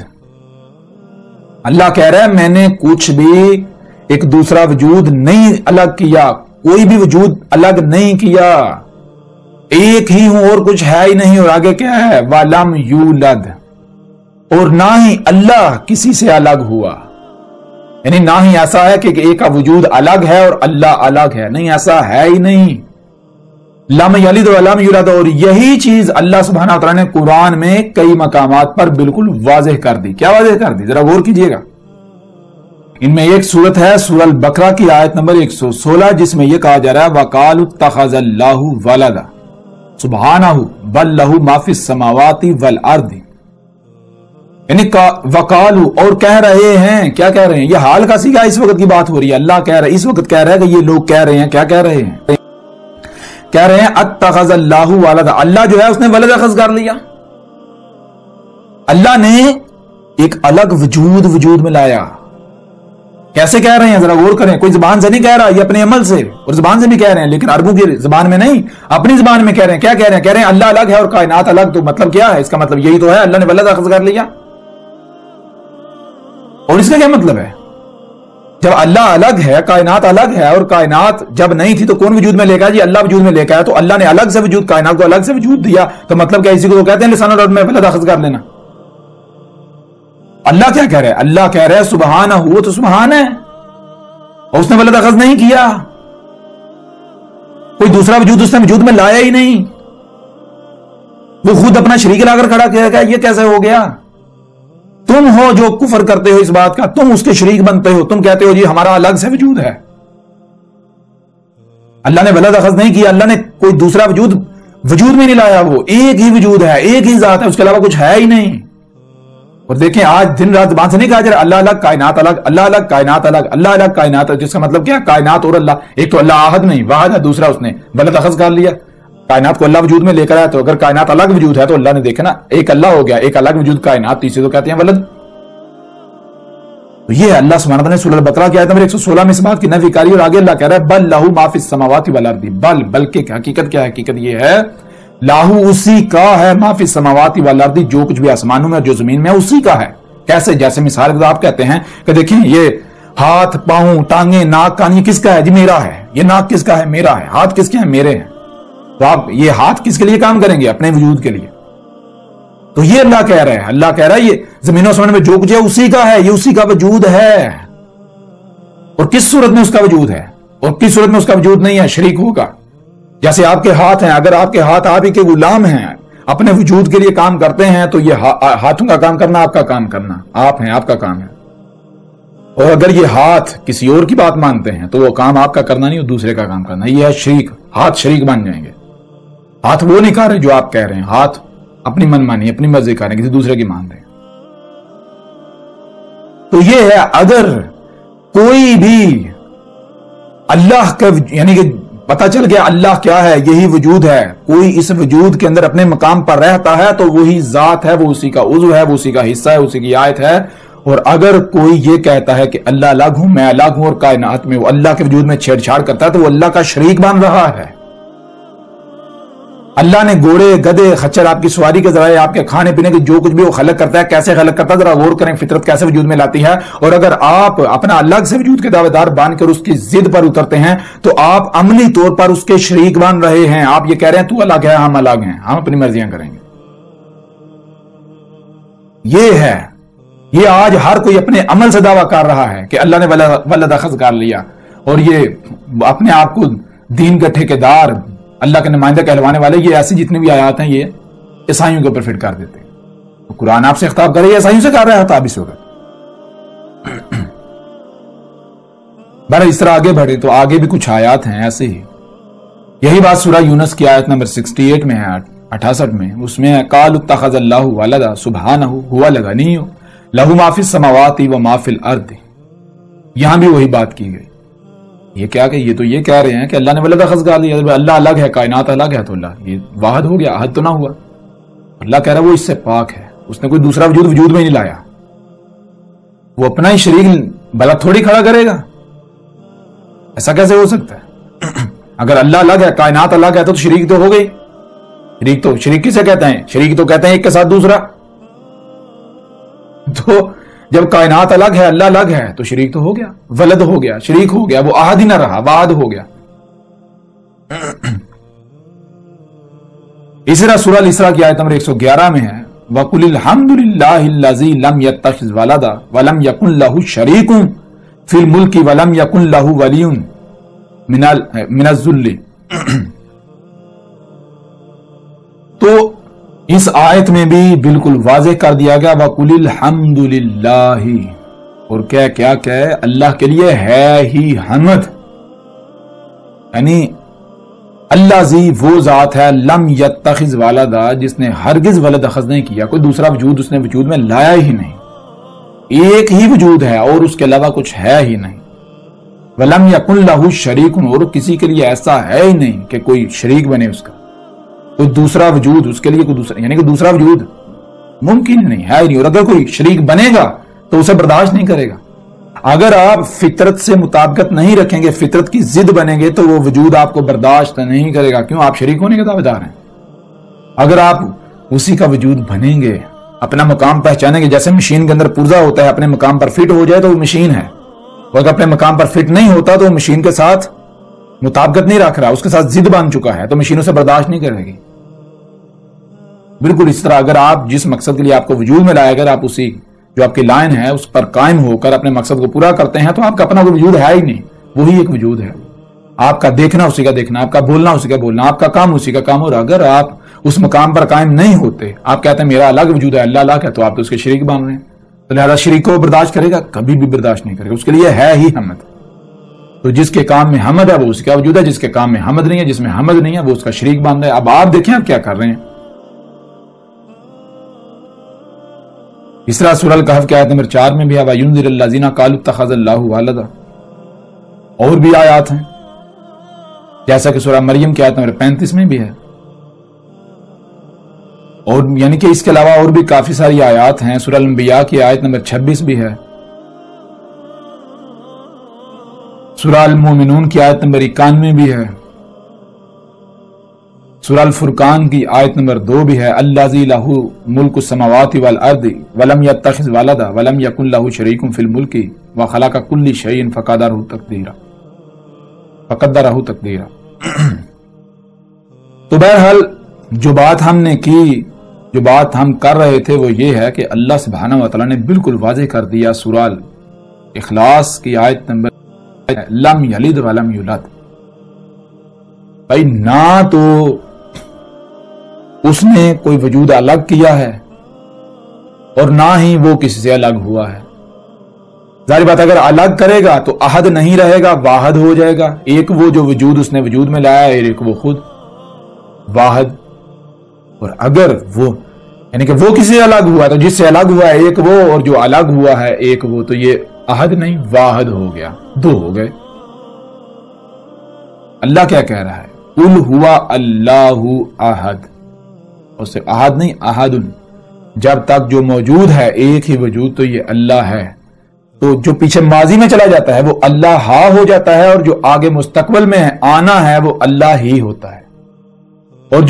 اللہ کہہ رہا ہے میں نے کچھ بھی ایک دوسرا وجود نہیں الگ کیا، کوئی بھی وجود الگ نہیں کیا، ایک ہی ہوں اور کچھ ہے ہی نہیں۔ اور آگے کیا ہے؟ وَلَمْ يُولَدْ، اور نہ ہی اللہ کسی سے الگ ہوا، یعنی نہ ہی ایسا ہے کہ ایک کا وجود الگ ہے اور اللہ الگ ہے، نہیں، ایسا ہے ہی نہیں۔ لم یلد ولم یولد، اور یہی چیز اللہ سبحانہ و تعالیٰ نے قرآن میں کئی مقامات پر بالکل واضح کر دی۔ کیا واضح کر دی؟ ذرا غور کیجئے گا۔ ان میں ایک سورت ہے سورہ البقرہ کی آیت نمبر 116، جس میں یہ کہا جا رہا ہے وَقَالُوا اتَّخَذَ اللَّهُ وَلَدًا سُبْحَانَهُ بَل لَّهُ مَا فِي السَّمَاوَاتِ وَالْأَرْضِ، یعنی وَقَالُوا، اور کہہ رہے ہیں۔ کیا کہہ رہے ہیں؟ یہ حال کا سیگا اس وقت کی بات ہو رہی ہے۔ اللہ کہہ رہا ہے، اس وقت کہہ رہا ہے کہ یہ لوگ کہہ رہے ہیں، کیا کہہ رہے ہیں؟ کہہ رہے ہیں اتخذ اللہ ولدا، اللہ جو ہے اس نے ولد اخذ کر لیا، اللہ نے ایک الگ وجود میں لایا۔ کیسے کہہ رہے ہیں؟ ذرا غور کریں۔ کوئی زبان سے نہیں کہہ رہا، یہ اپنے عمل سے اور زبان سے بھی کہہ رہے ہیں، لیکن عربوں کی زبان میں نہیں، اپنی زبان میں کہہ رہے ہیں۔ کیا کہہ رہے ہیں؟ کہہ رہے ہیں اللہ الگ ہے اور کائنات الگ۔ تو مطلب کیا ہے اس کا؟ مطلب یہی تو ہے، اللہ نے ولد اخذ کر لیا۔ اور اس کا کیا مطلب ہے؟ جب اللہ الگ ہے، کائنات الگ ہے، اور کائنات جب نہیں تھی تو کون وجود میں لے کے آیا؟ جی اللہ وجود میں لے کے آیا۔ تو اللہ نے الگ سے وجود، کائنات کو الگ سے وجود دیا، تو مطلب کیا؟ اسی کو تو کہتے ہیں لسان العرب میں ولد اخذ کر لینا۔ اللہ کیا کہہ رہے ہیں؟ اللہ کہہ رہے ہیں سبحانہ، وہ تو سبحان ہے اور اس نے ولد اخذ نہیں کیا، کوئی دوسرا وجود اس نے وجود میں لایا ہی نہیں، وہ خود اپنا شریک لا کر کھڑا کیا گیا۔ یہ کیسے ہو گیا؟ تم ہو جو کفر کرتے ہو اس بات کا، تم اس کے شریک بنتے ہو، تم کہتے ہو جی ہمارا الگ سے وجود ہے۔ اللہ نے ولد اخذ نہیں کیا، اللہ نے کوئی دوسرا وجود میں نہیں لایا، وہ ایک ہی وجود ہے، ایک ہی ذات ہے، اس کے علاوہ کچھ ہے ہی نہیں۔ اور دیکھیں آج دن رات زبان سے نہیں کہا جا رہا اللہ الگ کائنات الگ، اللہ الگ کائنات الگ، اللہ الگ کائنات الگ، جس کا مطلب کیا؟ کائنات اور اللہ ایک تو اللہ احد نہیں، واحد ہے، دوسرا اس نے ولد اخذ کر لیا، کائنات کو اللہ وجود میں لے کر آیا۔ تو اگر کائنات الگ وجود ہے تو اللہ نے دیکھا نا، ایک اللہ ہو گیا، ایک الگ وجود کائنات، تیسرے تو کہتے ہیں ولد۔ تو یہ اللہ سبحانہ وتعالیٰ نے سورہ البقرہ کی آیت نمبر 116 میں اس بات کی نفی کری، اور آگے اللہ کہہ رہا ہے بل لہو ما فی السماوات والارض، بلکہ حقیقت کیا ہے؟ حقیقت یہ ہے لاہو اسی کا ہے، ما فی السماوات والارض، جو کچھ بھی آسمانوں میں اور جو زمین میں اسی کا ہے۔ کیسے؟ جیسے مثال کے آپ کہتے ہیں کہ دیکھیں یہ ہاتھ، پاؤں، ٹانگیں، ناک، کان، یہ کس کا ہے؟ جی میرا ہے۔ یہ ناک کس کا ہے؟ میرا ہے۔ ہاتھ کس کے ہیں؟ میرے ہیں۔ تو آپ یہ ہاتھ کس کے لیے کام کریں گے؟ اپنے وجود کے لیے۔ تو یہ اللہ کہہ رہا ہے، اللہ کہہ رہا ہے یہ زمین و آسمان میں جو کچھ ہے اسی کا ہے، یہ اسی کا وجود ہے۔ اور کس صورت میں اس کا وجود ہے اور کس صورت میں اس کا وجود نہیں ہے؟ شریک ہوگا۔ جیسے آپ کے ہاتھ ہیں، اگر آپ کے ہاتھ آپ ہی کے غلام ہیں، اپنے وجود کے لیے کام کرتے ہیں، تو یہ ہاتھوں کا کام کرنا آپ کا کام کرنا، آپ ہیں، آپ کا کام ہے۔ اور اگر یہ ہاتھ کسی اور کی بات مانتے ہیں تو وہ کام آپ کا کرنا نہیں، وہ دوسرے کا کام کرنا، یہ ہے شریک۔ ہاتھ شریک بن جائیں گے۔ ہاتھ وہ نہیں کر رہے جو آپ کہہ رہے ہیں، ہاتھ اپنی من مانی، اپنی مرضی کر رہے ہیں، کسی دوسرے کی مان رہے ہیں۔ تو یہ ہے اگر کوئی بھی اللہ کا یعنی کہ پتہ چل گیا اللہ کیا ہے، یہی وجود ہے. کوئی اس وجود کے اندر اپنے مقام پر رہتا ہے تو وہی ذات ہے، وہ اسی کا عضو ہے، وہ اسی کا حصہ ہے، اسی کی آیت ہے. اور اگر کوئی یہ کہتا ہے کہ اللہ الگ ہوں، میں الگ ہوں، اور کائنات میں وہ اللہ کے وجود میں چھیڑ چھاڑ کرتا ہے تو وہ اللہ کا شریک بن رہا ہے. اللہ نے گھوڑے، گدھے، خچر آپ کی سواری کے ذرائع، آپ کے کھانے پینے کے جو کچھ بھی وہ خلق کرتا ہے، کیسے خلق کرتا ہے ذرا غور کریں، فطرت کیسے وجود میں لاتی ہے. اور اگر آپ اپنا الگ سے وجود کے دعوے دار بن کر اس کی ضد پر اترتے ہیں تو آپ عملی طور پر اس کے شریک بن رہے ہیں. آپ یہ کہہ رہے ہیں تو الگ ہے، ہم الگ ہیں، ہم اپنی مرضیاں کریں گے. یہ ہے، یہ آج ہر کوئی اپنے عمل سے دعویٰ کر رہا ہے کہ اللہ نے ولد اخذ کر لیا، اور یہ اپنے آپ کو دین کے ٹھیکیدار، اللہ کے نمائندہ کہلوانے والے. یہ ایسی جتنی بھی آیات ہیں یہ عیسائیوں کے اوپر فٹ کر دیتے ہیں. قرآن آپ سے خطاب کرے، عیسائیوں سے کر رہا تھا اب اس وقت. بہرحال اس طرح آگے بڑھے تو آگے بھی کچھ آیات ہیں ایسے ہی. یہی بات سورہ یونس کی آیت نمبر 68 میں ہے، 68 میں. اس میں قالوا اتخذ اللہ ولدا سبحانہ هو الغنی لہ ما فی السماوات و ما فی الارض. یہاں بھی وہی بات کی گئی. یہ کیا کہ یہ تو یہ کہہ رہے ہیں کہ اللہ نے ولد اخذ کر لیا، اللہ الگ ہے، کائنات الگ ہے، تو اللہ یہ واحد ہو گیا، احد تو نہ ہوا. اللہ کہہ رہا ہے وہ اس سے پاک ہے، اس نے کوئی دوسرا وجود میں نہیں لایا. وہ اپنا ہی شریک بلا تھوڑی کھڑا کرے گا، ایسا کیسے ہو سکتا ہے؟ اگر اللہ الگ ہے، کائنات الگ ہے تو شریک تو ہو گئی. شریک کسے کہتے ہیں؟ شریک تو کہتے ہیں ایک کے ساتھ دوسرا. تو جب کائنات الگ ہے، اللہ الگ ہے تو شریک تو ہو گیا، ولد ہو گیا، شریک ہو گیا، وہ احد ہی نہ رہا، واحد ہو گیا. اسی طرح سورہ الاسراء کی آیت نمبر 111 میں ہے وَقُلِ الْحَمْدُ لِلَّهِ الَّذِي لَمْ يَتَّخِذْ وَلَدًا وَلَمْ يَكُنْ لَهُ شَرِيكٌ فِي الْمُلْكِ وَلَمْ يَكُنْ لَهُ وَلِيٌّ مِنَ الذُّلِّ. تو اس آیت میں بھی بالکل واضح کر دیا گیا وَقُلِ الْحَمْدُ لِلَّهِ، اور کیا کہ اللہ کے لیے ہے ہی حمد. یعنی اللہ زی وہ ذات ہے لم یتخذ ولدا، جس نے ہرگز ولد اخذ نہیں کیا، کوئی دوسرا وجود اس نے وجود میں لایا ہی نہیں. ایک ہی وجود ہے اور اس کے علاوہ کچھ ہے ہی نہیں. ولم یکن لہ شریک، اور کسی کے لیے ایسا ہے ہی نہیں کہ کوئی شریک بنے اس کا، کوئی دوسرا وجود اس کے لیے، کوئی دوسرا یعنی کہ دوسرا وجود ممکن نہیں ہے ہی نہیں. اور اگر کوئی شریک بنے گا تو اسے برداشت نہیں کرے گا. اگر آپ فطرت سے مطابقت نہیں رکھیں گے، فطرت کی ضد بنیں گے تو وہ وجود آپ کو برداشت نہیں کرے گا. کیوں؟ آپ شریک ہونے کے دعوے دار ہیں. اگر آپ اسی کا وجود بنیں گے، اپنا مقام پہچانیں گے، جیسے مشین کے اندر پرزہ ہوتا ہے، اپنے مقام پر فٹ ہو جائے تو وہ مشین ہے، اور اگر اپنے مقام پر فٹ نہیں ہوتا تو وہ مشین کے ساتھ مطابقت نہیں رکھ رہا، اس کے ساتھ ضد بن چکا ہے، تو مشین اسے برداشت نہیں کرے گی. بالکل اس طرح اگر آپ جس مقصد کے لیے آپ کو وجود میں لائے، اگر آپ اسی جو آپ کی لائن ہے اس پر قائم ہو کر اپنے مقصد کو پورا کرتے ہیں تو آپ کا اپنا کوئی وجود ہے ہی نہیں، وہی ایک وجود ہے. آپ کا دیکھنا اسی کا دیکھنا، آپ کا بولنا اسی کا بولنا، آپ کا کام اسی کا کام. اور اگر آپ اس مقام پر قائم نہیں ہوتے، آپ کہتے ہیں میرا الگ وجود ہے، اللہ الگ ہے، تو آپ تو اس کے شریک بن رہے ہیں. تو لہذا شریک کو برداشت کرے گا؟ کبھی بھی برداشت نہیں کرے گا. اس کے لیے ہے ہی حمد. تو جس کے کام میں حمد ہے وہ اس کا وجود ہے، جس کے کام میں حمد نہیں ہے، جس میں حمد نہیں ہے وہ اس کا شریک بن رہا ہے. اب آپ دیکھیں آپ کیا کر رہے ہیں. اس طرح سورہ الکہف کی آیت نمبر 4 میں بھی ہے وَيُنذِرَ الَّذِينَ قَالُوا اتَّخَذَ اللَّهُ وَلَدًا. اور بھی آیات ہیں جیسا کہ سورہ مریم کی آیت نمبر 35 میں بھی ہے. اور یعنی کہ اس کے علاوہ اور بھی کافی ساری آیات ہیں. سورہ الانبیاء کی آیت نمبر 26 بھی ہے. سورہ المومنون کی آیت نمبر 91 بھی ہے. سورہ الفرقان کی آیت نمبر 2 بھی ہے الذی لہ ملک السماوات والارض ولم یتخذ ولدا ولم یکن لہ شریک فی الملک وخلق کل شیء فقدرہ تقدیرا. تو بہرحال جو بات ہم نے کی، جو بات ہم کر رہے تھے وہ یہ ہے کہ اللہ سبحانہ وتعالی نے بالکل واضح کر دیا سورہ اخلاص کی آیت نمبر لم یلد ولم یولد. بھائی نہ تو اس نے کوئی وجود الگ کیا ہے اور نہ ہی وہ کسی سے الگ ہوا ہے. ظاہر بات اگر الگ کرے گا تو احد نہیں رہے گا، واحد ہو جائے گا. ایک وہ جو وجود اس نے وجود میں لایا ہے، ایک وہ خود واحد. اور اگر وہ یعنی کہ وہ کسی سے الگ ہوا ہے تو جس سے الگ ہوا ہے ایک وہ، اور جو الگ ہوا ہے ایک وہ، تو یہ احد نہیں واحد ہو گیا، دو ہو گئے. اللہ کیا کہہ رہا ہے؟ قل ہوا اللہ احد، اور صرف احد نہیں، احد، جب تک جو موجود ہے ایک ہی وجود تو یہ اللہ ہے، تو جو پیچھے ماضی میں چلا جاتا ہے وہ اللہ ہا ہو جاتا ہے، اور جو آگے مستقبل میں آنا ہے وہ اللہ ہی ہوتا ہے، اور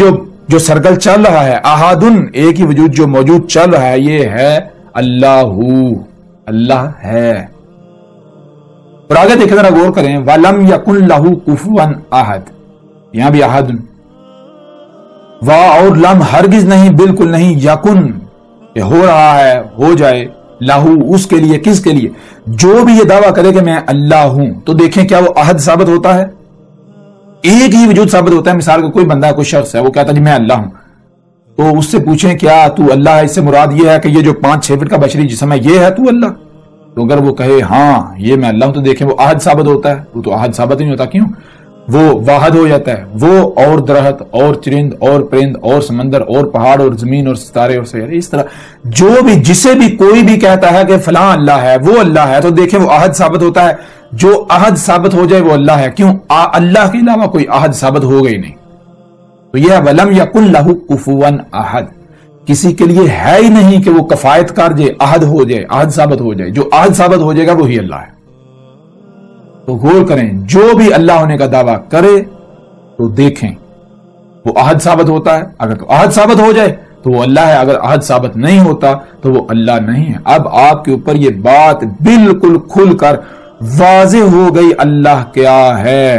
جو سرکل چل رہا ہے احدن، ایک ہی وجود جو موجود چل رہا ہے یہ ہے اللہ، اللہ ہے۔ اور آگے دیکھیں ذرا غور کریں، وَلَمْ يَكُنْ لَهُ كُفُوًا أَحَدٌ، یہاں بھی احد، وا اور لم ہرگز نہیں، بالکل نہیں، یکن کہ ہو رہا ہے، ہو جائے، لہو اس کے لیے، کس کے لیے؟ جو بھی یہ دعویٰ کرے کہ میں اللہ ہوں، تو دیکھیں کیا وہ احد ثابت ہوتا ہے؟ ایک ہی وجود ثابت ہوتا ہے۔ مثال کا کوئی بندہ ہے، کوئی شخص ہے، وہ کہتا ہے جی میں اللہ ہوں، تو اس سے پوچھیں کیا تو اللہ ہے؟ اس سے مراد یہ ہے کہ یہ جو 5-6 فٹ کا بشری جسم ہے یہ ہے تو اللہ؟ تو اگر وہ کہے ہاں یہ میں اللہ ہوں، تو دیکھیں وہ احد ثابت ہوتا ہے؟ وہ تو احد ثابت نہیں ہوتا، کیوں؟ وہ واحد ہو جاتا ہے، وہ اور درخت اور چرند اور پرند اور سمندر اور پہاڑ اور زمین اور ستارے اور سیارے، اس طرح جو بھی جسے بھی کوئی بھی کہتا ہے کہ فلاں اللہ ہے، وہ اللہ ہے، تو دیکھیں وہ احد ثابت ہوتا ہے۔ جو احد ثابت ہو جائے وہ اللہ ہے، کیوں؟ اللہ کے علاوہ کوئی احد ثابت ہو گئی نہیں۔ تو یہ وَلَمْ يَكُنْ لَهُ كُفُوًا أَحَدٌ، کسی کے لیے ہے ہی نہیں کہ وہ کفایت کر جائے، احد ہو جائے، احد ثابت ہو جائے۔ جو احد ثابت ہو جائے گا وہی اللہ ہے۔ تو غور کریں، جو بھی اللہ ہونے کا دعویٰ کرے تو دیکھیں وہ احد ثابت ہوتا ہے، اگر تو احد ثابت ہو جائے تو وہ اللہ ہے، اگر احد ثابت نہیں ہوتا تو وہ اللہ نہیں ہے۔ اب آپ کے اوپر یہ بات بالکل کھل کر واضح ہو گئی، اللہ کیا ہے۔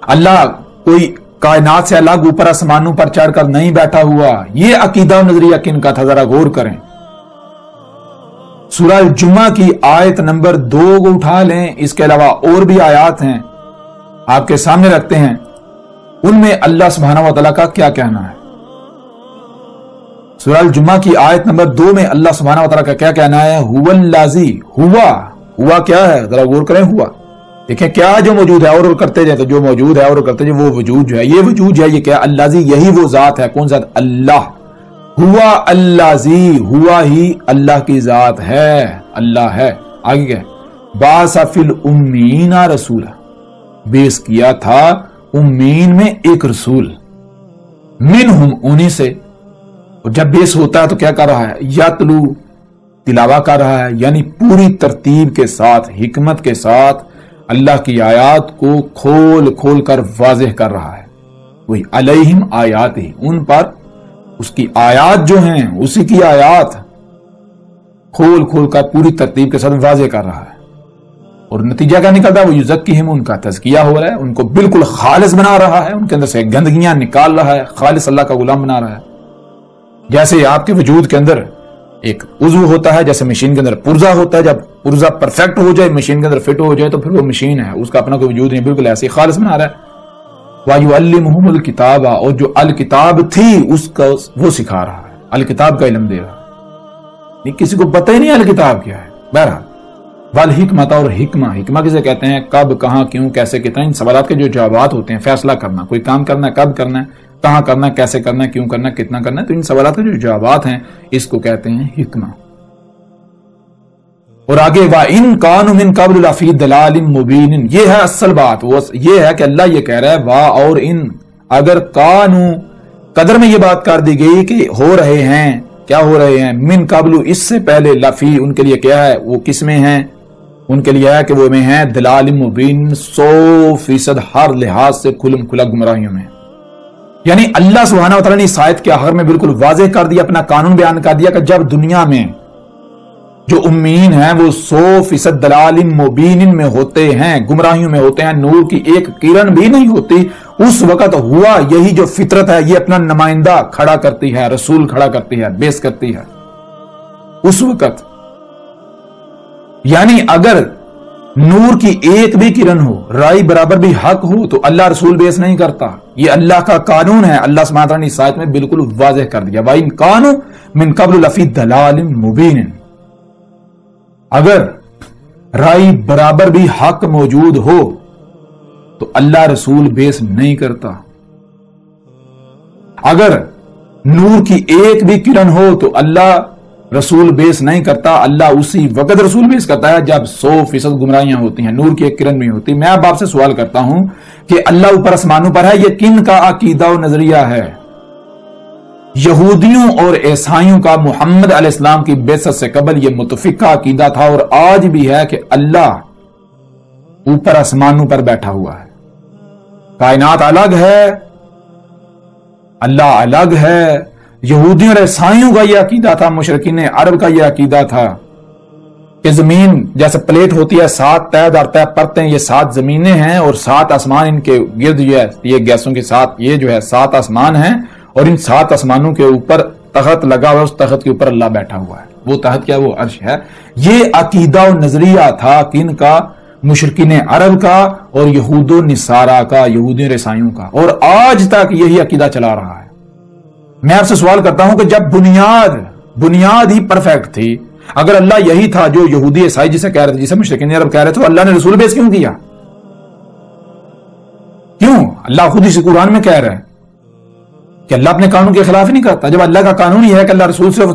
اللہ کوئی کائنات سے الگ اوپر آسمانوں پر چڑھ کر نہیں بیٹھا ہوا۔ یہ عقیدہ و نظریہ کن کا تھا؟ ذرا غور کریں۔ سورہ الجمعہ کی آیت نمبر 2 کو اٹھا لیں، اس کے علاوہ اور بھی آیات ہیں آپ کے سامنے رکھتے ہیں، ان میں اللہ سبحانہ و تعالیٰ کا کیا کہنا ہے۔ سورہ الجمعہ کی آیت نمبر 2 میں اللہ سبحانہ و تعالیٰ کا کیا کہنا ہے؟ هو الذی، ہوا کیا ہے؟ ذرا غور کریں، ہوا دیکھیں کیا جو موجود ہے، اور کرتے جائے تو جو موجود ہے اور کرتے جائے، وہ وجود جو ہے، یہ وجود جو ہے یہ کیا؟ الذی، یہی وہ ذات ہے۔ کون ذات؟ اللہ۔ ہوا الذی، ہوا ہی اللہ کی ذات ہے، اللہ ہے۔ آگے کیا؟ بعث فی الامیین رسولا، بیس کیا تھا امین میں ایک رسول، منہم، انہی سے۔ اور جب بیس ہوتا ہے تو کیا کر رہا ہے؟ یتلو، تلاوہ کر رہا ہے، یعنی پوری ترتیب کے ساتھ، حکمت کے ساتھ اللہ کی آیات کو کھول کھول کر واضح کر رہا ہے۔ وہی علیہم آیات ہی، ان پر اس کی آیات جو ہیں، اسی کی آیات کھول کھول کر پوری ترتیب کے ساتھ واضح کر رہا ہے۔ اور نتیجہ کیا نکلتا ہے؟ وہ یزکیہم، ان کا تزکیہ ہو رہا ہے، ان کو بالکل خالص بنا رہا ہے، ان کے اندر سے گندگیاں نکال رہا ہے، خالص اللہ کا غلام بنا رہا ہے۔ جیسے آپ کے وجود کے اندر ایک عضو ہوتا ہے، جیسے مشین کے اندر پرزہ ہوتا ہے، جب پرزہ پرفیکٹ ہو جائے، مشین کے اندر فٹ ہو جائے تو پھر وہ مشین ہے، اس کا اپنا کوئی وجود نہیں، بالکل ایسے ہی خالص بنا رہا ہے۔ وَيُعَلِّمُهُمُ الْكِتَابَ، اور جو الکتاب تھی اس کا وہ سکھا رہا ہے، الکتاب کا علم دے رہا ہے۔ کسی کو پتہ ہی نہیں الکتاب کیا ہے۔ بہرحال والحکمت، اور حکمہ کسے کہتے ہیں؟ کب، کہاں، کیوں، کیسے، کتنا، ان سوالات کے جو جوابات ہوتے ہیں، فیصلہ کرنا، کوئی کام کرنا ہے کب کرنا ہے، کہاں کرنا ہے، کیسے کرنا ہے، کیوں کرنا ہے، کتنا کرنا ہے، تو ان سوالات کے جو جوابات ہیں اس کو کہتے ہیں حکمہ۔ اور آگے وَإِن كَانُوا مِن قَبْلُ لَفِي ضَلَالٍ مُبِينٍ، یہ ہے اصل بات، وہ یہ ہے کہ اللہ یہ کہہ رہا ہے وا اور ان، اگر کانو قدر میں یہ بات کر دی گئی کہ ہو رہے ہیں، کیا ہو رہے ہیں؟ من قبل، اس سے پہلے، لفی، ان کے لیے کیا ہے؟ وہ کس میں ہیں؟ ان کے لیے ہے کہ وہ میں ہیں ضلال مبین، 100% ہر لحاظ سے کھلم کھلا گمراہیوں میں۔ یعنی اللہ سبحانہ وتعالی نے اس آیت کے آخر میں بالکل واضح کر دیا، اپنا قانون بیان کر دیا کہ جب دنیا میں جو امیین ہیں وہ 100% ضلال مبین میں ہوتے ہیں، گمراہیوں میں ہوتے ہیں، نور کی ایک کرن بھی نہیں ہوتی، اس وقت ہوا یہی جو فطرت ہے یہ اپنا نمائندہ کھڑا کرتی ہے، رسول کھڑا کرتی ہے، بیس کرتی ہے اس وقت۔ یعنی اگر نور کی ایک بھی کرن ہو، رائی برابر بھی حق ہو، تو اللہ رسول بیس نہیں کرتا، یہ اللہ کا قانون ہے۔ اللہ سبحانہ وتعالی نے اس آیت میں بالکل واضح کر دیا وَإِن كَانُوا مِن قَبْلُ لَفِي ضَلَالٍ مُبِينٍ، اگر رائی برابر بھی حق موجود ہو تو اللہ رسول بیس نہیں کرتا، اگر نور کی ایک بھی کرن ہو تو اللہ رسول بیس نہیں کرتا، اللہ اسی وقت رسول بیس کرتا ہے جب 100% گمراہیاں ہوتی ہیں، نور کی ایک کرن بھی ہوتی۔ میں اب آپ سے سوال کرتا ہوں کہ اللہ اوپر آسمانوں پر ہے، یہ کن کا عقیدہ و نظریہ ہے؟ یہودیوں اور عیسائیوں کا محمد علیہ السلام کی بعثت سے قبل یہ متفقہ عقیدہ تھا، اور آج بھی ہے کہ اللہ اوپر آسمانوں پر بیٹھا ہوا ہے، کائنات الگ ہے، اللہ الگ ہے۔ یہودیوں اور عیسائیوں کا یہ عقیدہ تھا، مشرکین عرب کا یہ عقیدہ تھا کہ زمین جیسے پلیٹ ہوتی ہے، 7 تہہ در تہہ پرتیں، یہ 7 زمینیں ہیں اور 7 آسمان ان کے گرد جو ہے یہ گیسوں کے ساتھ یہ جو ہے 7 آسمان ہیں، اور ان 7 آسمانوں کے اوپر تخت لگا ہوا ہے، اس تخت کے اوپر اللہ بیٹھا ہوا ہے۔ وہ تخت کیا؟ وہ عرش ہے۔ یہ عقیدہ و نظریہ تھا کن کا؟ مشرکین عرب کا اور یہود و نصارہ کا، یہودیوں اور عیسائیوں کا، اور آج تک یہی عقیدہ چلا رہا ہے۔ میں آپ سے سوال کرتا ہوں کہ جب بنیاد ہی پرفیکٹ تھی، اگر اللہ یہی تھا جو یہودی عیسائی جسے کہہ رہے تھے، جسے مشرکین عرب کہہ رہے تھے، تو اللہ نے رسول بیس کیوں کیا؟ کیوں؟ اللہ خود اسی قرآن میں کہہ رہا ہے کہ اللہ اپنے قانون کے خلاف ہی نہیں کرتا۔ جب اللہ کا قانون یہ ہے کہ اللہ رسول سے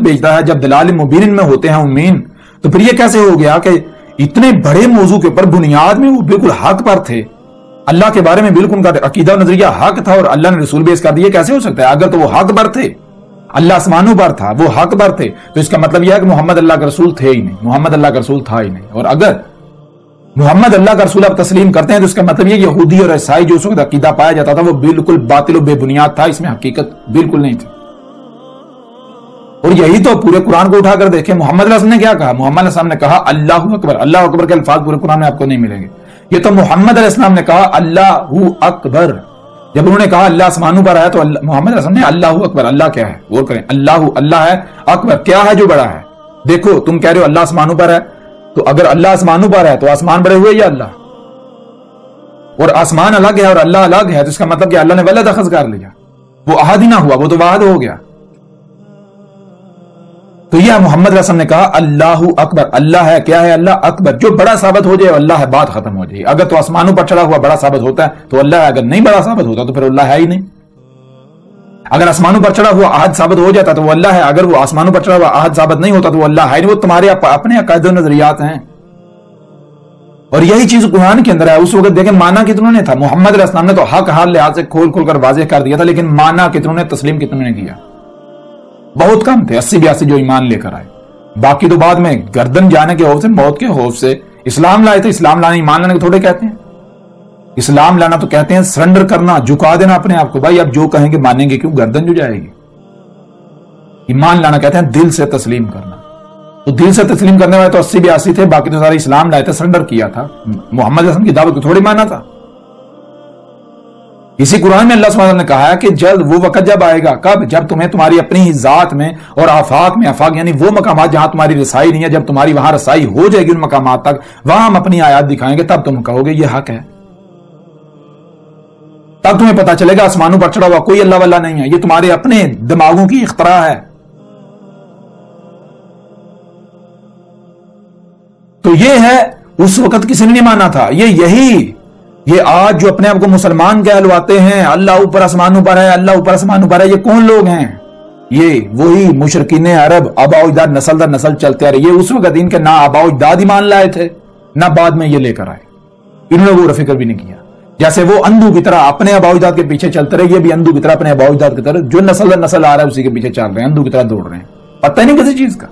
بھیجتا ہے، جب دلال مبین میں ہوتے ہیں امین، تو پھر یہ کیسے ہو گیا کہ اتنے بڑے موضوع کے اوپر بنیاد میں وہ بالکل حق پر تھے، اللہ کے بارے میں بالکل ان کا عقیدہ و نظریہ حق تھا، اور اللہ نے رسول بیس کر دیا؟ کیسے ہو سکتا ہے؟ اگر تو وہ حق پر تھے، اللہ آسمانوں پر تھا، وہ حق پر تھے، تو اس کا مطلب یہ ہے کہ محمد اللہ کا رسول تھے ہی نہیں، محمد اللہ کا رسول تھا ہی نہیں۔ اور اگر محمد اللہ کا رسول آپ تسلیم کرتے ہیں تو اس کا مطلب یہ یہودی اور عیسائی جو اس وقت عقیدہ پایا جاتا تھا وہ بالکل باطل و بے بنیاد تھا، اس میں حقیقت بالکل نہیں تھی۔ اور یہی تو پورے قرآن کو اٹھا کر دیکھیں، محمد علیہ السلام نے کیا کہا؟ محمد علیہ السلام نے کہا اللہ اکبر۔ اللہ اکبر کے الفاظ پورے قرآن میں آپ کو نہیں ملیں گے۔ یہ تو محمد علیہ السلام نے کہا اللہ اکبر۔ جب انہوں نے کہا اللہ آسمانوں پر ہے تو محمد علیہ السلام نے اللہ اکبر۔ اللہ کیا ہے؟ غور کریں، اللہ ہے، اکبر کیا ہے جو بڑا ہے؟ دیکھو تم کہہ رہے ہو اللہ آسمانوں پر ہے، تو اگر اللہ آسمانوں پر ہے تو آسمان بڑے ہوئے یا اللہ؟ اور آسمان الگ ہے اور اللہ الگ ہے، تو اس کا مطلب کہ اللہ نے ولد اخذ کر لیا، وہ احد ہی نہ ہوا، وہ تو واحد ہو گیا۔ تو یہ محمد علیہ السلام نے کہا اللہ اکبر۔ اللہ ہے، کیا ہے؟ اللہ اکبر، جو بڑا ثابت ہو جائے اللہ ہے، بات ختم ہو جائے۔ اگر تو آسمانوں پر چڑھا ہوا بڑا ثابت ہوتا ہے تو اللہ ہے، اگر نہیں بڑا ثابت ہوتا تو پھر اللہ ہے ہی نہیں۔ اگر آسمانوں پر چڑھا ہوا احد ثابت ہو جاتا تو وہ اللہ ہے، اگر وہ آسمانوں پر چڑھا ہوا احد ثابت نہیں ہوتا تو وہ اللہ ہے نہیں۔ وہ تمہارے اپنے عقائد و نظریات ہیں، اور یہی چیز قرآن کے اندر ہے۔ اس وقت دیکھیں مانا کتنوں نے تھا؟ محمد علیہ السلام نے تو حق حال لحاظ سے کھول کھول کر واضح کر دیا تھا، لیکن مانا کتنوں نے، تسلیم کتنوں نے کیا؟ بہت کم تھے، 80-82 جو ایمان لے کر آئے۔ باقی تو بعد میں گردن جانے کے خوف سے، موت کے خوف سے اسلام لائے تھے۔ اسلام لانا ایمان لانے کو تھوڑے کہتے ہیں، اسلام لانا تو کہتے ہیں سرنڈر کرنا، جھکا دینا اپنے آپ کو۔ بھائی اب جو کہیں گے مانیں گے کیوں؟ گردن جو جائے گی۔ ایمان لانا کہتے ہیں دل سے تسلیم کرنا، تو دل سے تسلیم کرنے والے تو 80-82 تھے، باقی تو سارے اسلام لائے تھے، سرنڈر کیا تھا۔ محمد علیہ السلام کی دعوت کو تھوڑی مانا تھا۔ اسی قرآن میں اللہ سبحانہ وتعالیٰ نے کہا ہے کہ جلد وہ وقت جب آئے گا، کب؟ جب تمہیں تمہاری اپنی ذات میں اور آفاق میں، آفاق یعنی وہ مقامات جہاں تمہاری رسائی نہیں ہے، جب تمہاری وہاں رسائی ہو جائے گی ان مقامات تک، وہاں ہم اپنی آیات دکھائیں گے، تب تم کہو گے یہ حق ہے۔ تب تمہیں پتا چلے گا آسمانوں پر چڑھا ہوا کوئی اللہ واللہ نہیں ہے، یہ تمہارے اپنے دماغوں کی اختراع ہے۔ تو یہ ہے، اس وقت کسی نے نہیں مانا تھا۔ یہ آج جو اپنے آپ کو مسلمان کہلواتے ہیں، اللہ اوپر آسمانوں پر ہے، اللہ اوپر آسمانوں پر ہے، یہ کون لوگ ہیں؟ یہ وہی مشرکین عرب، آباء و اجداد نسل در نسل چلتے آ رہے۔ یہ اس وقت ان کے نہ آباء و اجداد ایمان لائے تھے، نہ بعد میں یہ لے کر آئے، انہوں نے وہ فکر بھی نہیں کیا۔ جیسے وہ اندھو کی طرح اپنے آباء و اجداد کے پیچھے چلتے رہے، یہ بھی اندھو کی طرح اپنے آباء و اجداد کی طرح جو نسل در نسل آ رہا ہے اسی کے پیچھے چل رہے ہیں، اندھو کی طرح دوڑ رہے ہیں، پتہ ہی نہیں کسی چیز کا۔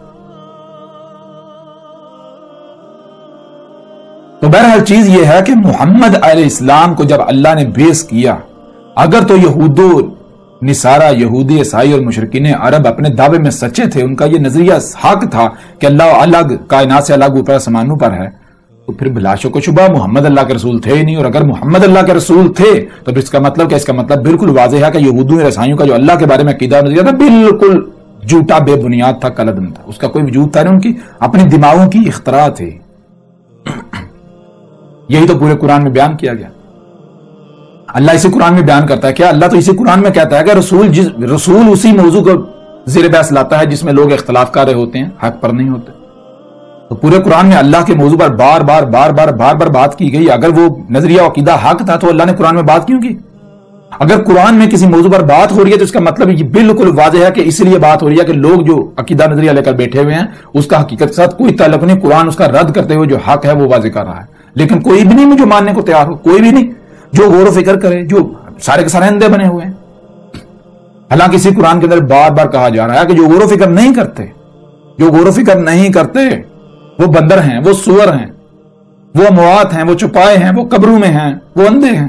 تو بہرحال چیز یہ ہے کہ محمد علیہ السلام کو جب اللہ نے بیس کیا، اگر تو یہود و نصارہ، یہودی عیسائی اور مشرکین عرب اپنے دعوے میں سچے تھے، ان کا یہ نظریہ حق تھا کہ اللہ الگ، کائنات سے الگ اوپر آسمانوں پر ہے، تو پھر بلا شک و شبہ محمد اللہ کے رسول تھے ہی نہیں۔ اور اگر محمد اللہ کے رسول تھے تو پھر اس کا مطلب کیا؟ اس کا مطلب بالکل واضح ہے کہ یہودیوں اور عیسائیوں کا جو اللہ کے بارے میں عقیدہ نظریہ تھا بالکل جھوٹا، بے بنیاد تھا، کلدم تھا، اس کا کوئی وجود تھا نہیں، ان کی اپنی دماغوں کی اختراع تھی۔ یہی تو پورے قرآن میں بیان کیا گیا۔ اللہ اسی قرآن میں بیان کرتا ہے، کیا اللہ تو اسی قرآن میں کہتا ہے کہ رسول اسی موضوع کو زیر بحث لاتا ہے جس میں لوگ اختلاف کر رہے ہوتے ہیں، حق پر نہیں ہوتے۔ تو پورے قرآن میں اللہ کے موضوع پر بار بار بات کی گئی۔ اگر وہ نظریہ و عقیدہ حق تھا تو اللہ نے قرآن میں بات کیوں کی؟ اگر قرآن میں کسی موضوع پر بات ہو رہی ہے تو اس کا مطلب یہ بالکل واضح ہے کہ اس لیے بات ہو رہی ہے کہ لوگ جو عقیدہ نظریہ لے کر بیٹھے ہوئے ہیں اس کا حقیقت کے ساتھ کوئی تعلق نہیں، قرآن اس کا رد کرتے ہوئے جو حق ہے وہ واضح کر رہا ہے، لیکن کوئی بھی نہیں جو ماننے کو تیار ہو، کوئی بھی نہیں جو غور و فکر کرے، جو سارے کے سارے اندھے بنے ہوئے ہیں۔ حالانکہ اسی قرآن کے اندر بار بار کہا جا رہا ہے کہ جو غور و فکر نہیں کرتے، جو غور و فکر نہیں کرتے وہ بندر ہیں، وہ سور ہیں، وہ اموات ہیں، وہ چپائے ہیں، وہ قبروں میں ہیں، وہ اندھے ہیں۔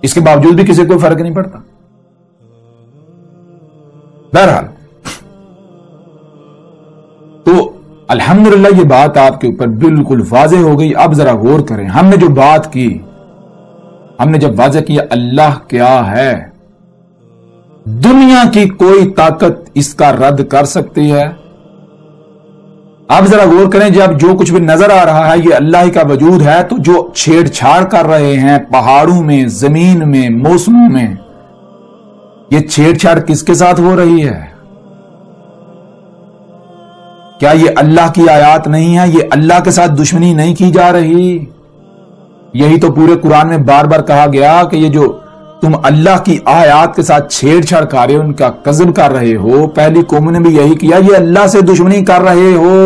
اس کے باوجود بھی کسی کو فرق نہیں پڑتا۔ بہرحال تو الحمدللہ یہ بات آپ کے اوپر بالکل واضح ہو گئی۔ اب ذرا غور کریں، ہم نے جو بات کی، ہم نے جب واضح کیا اللہ کیا ہے، دنیا کی کوئی طاقت اس کا رد کر سکتی ہے؟ اب ذرا غور کریں، جب جو کچھ بھی نظر آ رہا ہے یہ اللہ ہی کا وجود ہے، تو جو چھیڑ چھاڑ کر رہے ہیں پہاڑوں میں، زمین میں، موسموں میں، یہ چھیڑ چھاڑ کس کے ساتھ ہو رہی ہے؟ کیا یہ اللہ کی آیات نہیں ہے؟ یہ اللہ کے ساتھ دشمنی نہیں کی جا رہی؟ یہی تو پورے قرآن میں بار بار کہا گیا کہ یہ جو تم اللہ کی آیات کے ساتھ چھیڑ چھاڑ کر رہے ہو، ان کا کذب کر رہے ہو، پہلی قوم نے بھی یہی کیا، یہ اللہ سے دشمنی کر رہے ہو۔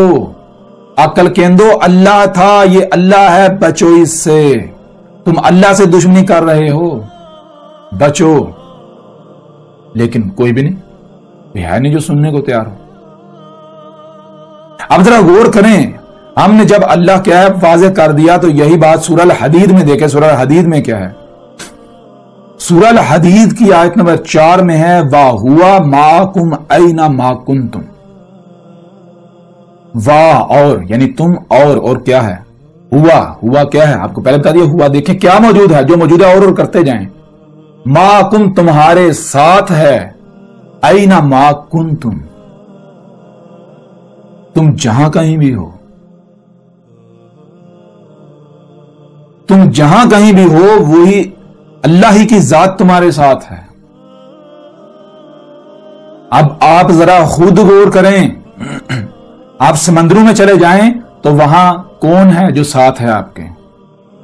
عقل کیندو اللہ تھا، یہ اللہ ہے، بچو اس سے۔ تم اللہ سے دشمنی کر رہے ہو، بچو۔ لیکن کوئی بھی نہیں، ہے نہیں جو سننے کو تیار ہو۔ اب ذرا غور کریں، ہم نے جب اللہ کیا ہے واضح کر دیا تو یہی بات سورہ الحدید میں دیکھیں۔ سورہ الحدید میں کیا ہے؟ سورہ الحدید کی آیت نمبر 4 میں ہے وَهُوَ مَعَكُمْ أَيْنَ مَا كُنْتُمْ۔ واہ اور یعنی تم، اور کیا ہے؟ ہوا کیا ہے؟ آپ کو پہلے بتا دیا ہوا، دیکھیں کیا موجود ہے، جو موجود ہے اور کرتے جائیں۔ مَعَكُمْ تمہارے ساتھ ہے، أَيْنَ مَا كُنْتُمْ تم جہاں کہیں بھی ہو، تم جہاں کہیں بھی ہو وہی اللہ ہی کی ذات تمہارے ساتھ ہے۔ اب آپ ذرا خود غور کریں، آپ سمندروں میں چلے جائیں تو وہاں کون ہے جو ساتھ ہے آپ کے؟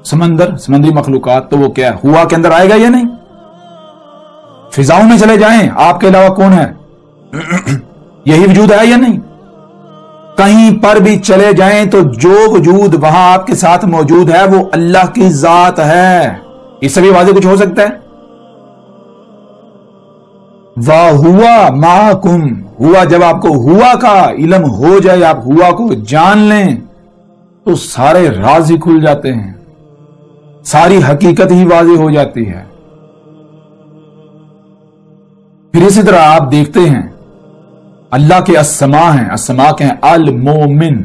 سمندری مخلوقات، تو وہ کیا ہے؟ ہوا کے اندر آئے گا یا نہیں؟ فضاؤں میں چلے جائیں، آپ کے علاوہ کون ہے؟ یہی وجود ہے یا نہیں؟ کہیں پر بھی چلے جائیں تو جو وجود وہاں آپ کے ساتھ موجود ہے وہ اللہ کی ذات ہے۔ اس سے بھی واضح کچھ ہو سکتا ہے؟ وَهُوَ مَعَكُمْ، ہوا جب آپ کو ہوا کا علم ہو جائے، آپ ہوا کو جان لیں تو سارے راز ہی کھل جاتے ہیں، ساری حقیقت ہی واضح ہو جاتی ہے۔ پھر اسی طرح آپ دیکھتے ہیں اللہ کے اسماء ہیں، اسماء کے ہیں المومن،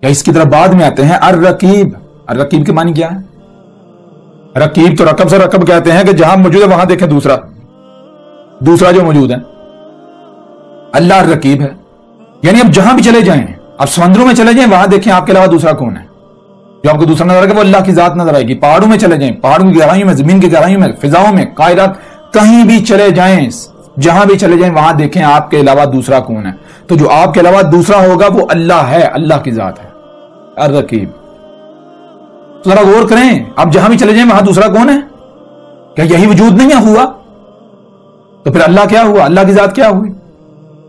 یا اس کی طرح بعد میں آتے ہیں الرقیب۔ الرقیب کے معنی کیا ہے؟ رقیب تو رقب سے رقب کہتے ہیں کہ جہاں موجود ہے وہاں دیکھیں دوسرا جو موجود ہے، اللہ الرقیب ہے، یعنی اب جہاں بھی چلے جائیں، اب سمندروں میں چلے جائیں وہاں دیکھیں آپ کے علاوہ دوسرا کون ہے جو آپ کو دوسرا نظر آئے گا، وہ اللہ کی ذات نظر آئے گی۔ پہاڑوں میں چلے جائیں، پہاڑوں کی گہرائیوں میں، زمین کی گہرائیوں میں، فضاؤں میں، کائنات، کہیں بھی چلے جائیں، جہاں بھی چلے جائیں وہاں دیکھیں آپ کے علاوہ دوسرا کون ہے، تو جو آپ کے علاوہ دوسرا ہوگا وہ اللہ ہے، اللہ کی ذات ہے الرقیب۔ تو ذرا غور کریں، اب جہاں بھی چلے جائیں وہاں دوسرا کون ہے؟ کیا یہی وجود نہیں ہے ہوا؟ تو پھر اللہ کیا ہوا؟ اللہ کی ذات کیا ہوئی؟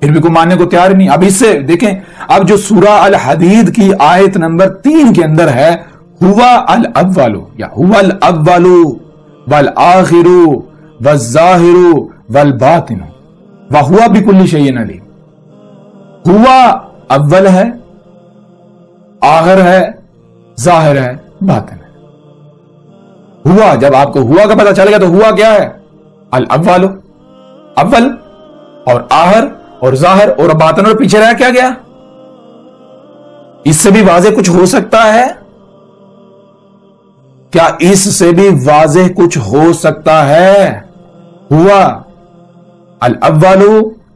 پھر بھی کوئی ماننے کو تیار نہیں۔ اب اس سے دیکھیں، اب جو سورہ الحدید کی آیت نمبر 3 کے اندر ہے ہوا الاول، یا ہوا الاول والآخر والظاہر والباطن وہوا بکل شیء علیم۔ ہوا اول ہے، آخر ہے، ظاہر ہے، باطن ہے۔ ہوا جب آپ کو ہوا کا پتہ چل گیا تو ہوا کیا ہے؟ الاول، اول اور آخر اور ظاہر اور باطن، اور پیچھے رہ کیا گیا؟ اس سے بھی واضح کچھ ہو سکتا ہے؟ کیا اس سے بھی واضح کچھ ہو سکتا ہے؟ ہوا الاول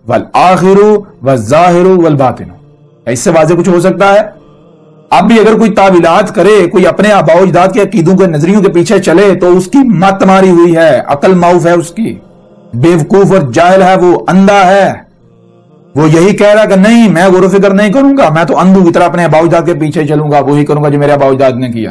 والآخر والظاہر والباطن، اس سے واضح کچھ ہو سکتا ہے؟ اب بھی اگر کوئی تعویلات کرے، کوئی اپنے آباء و اجداد کے عقیدوں کے نظریوں کے پیچھے چلے تو اس کی مت ماری ہوئی ہے، عقل معوف ہے، اس کی بیوقوف اور جاہل ہے، وہ اندھا ہے۔ وہ یہی کہہ رہا کہ نہیں میں غور و فکر نہیں کروں گا، میں تو اندھوں کی طرح اپنے آباء و اجداد کے پیچھے چلوں گا، وہی کروں گا جو میرے آباء و اجداد نے کیا۔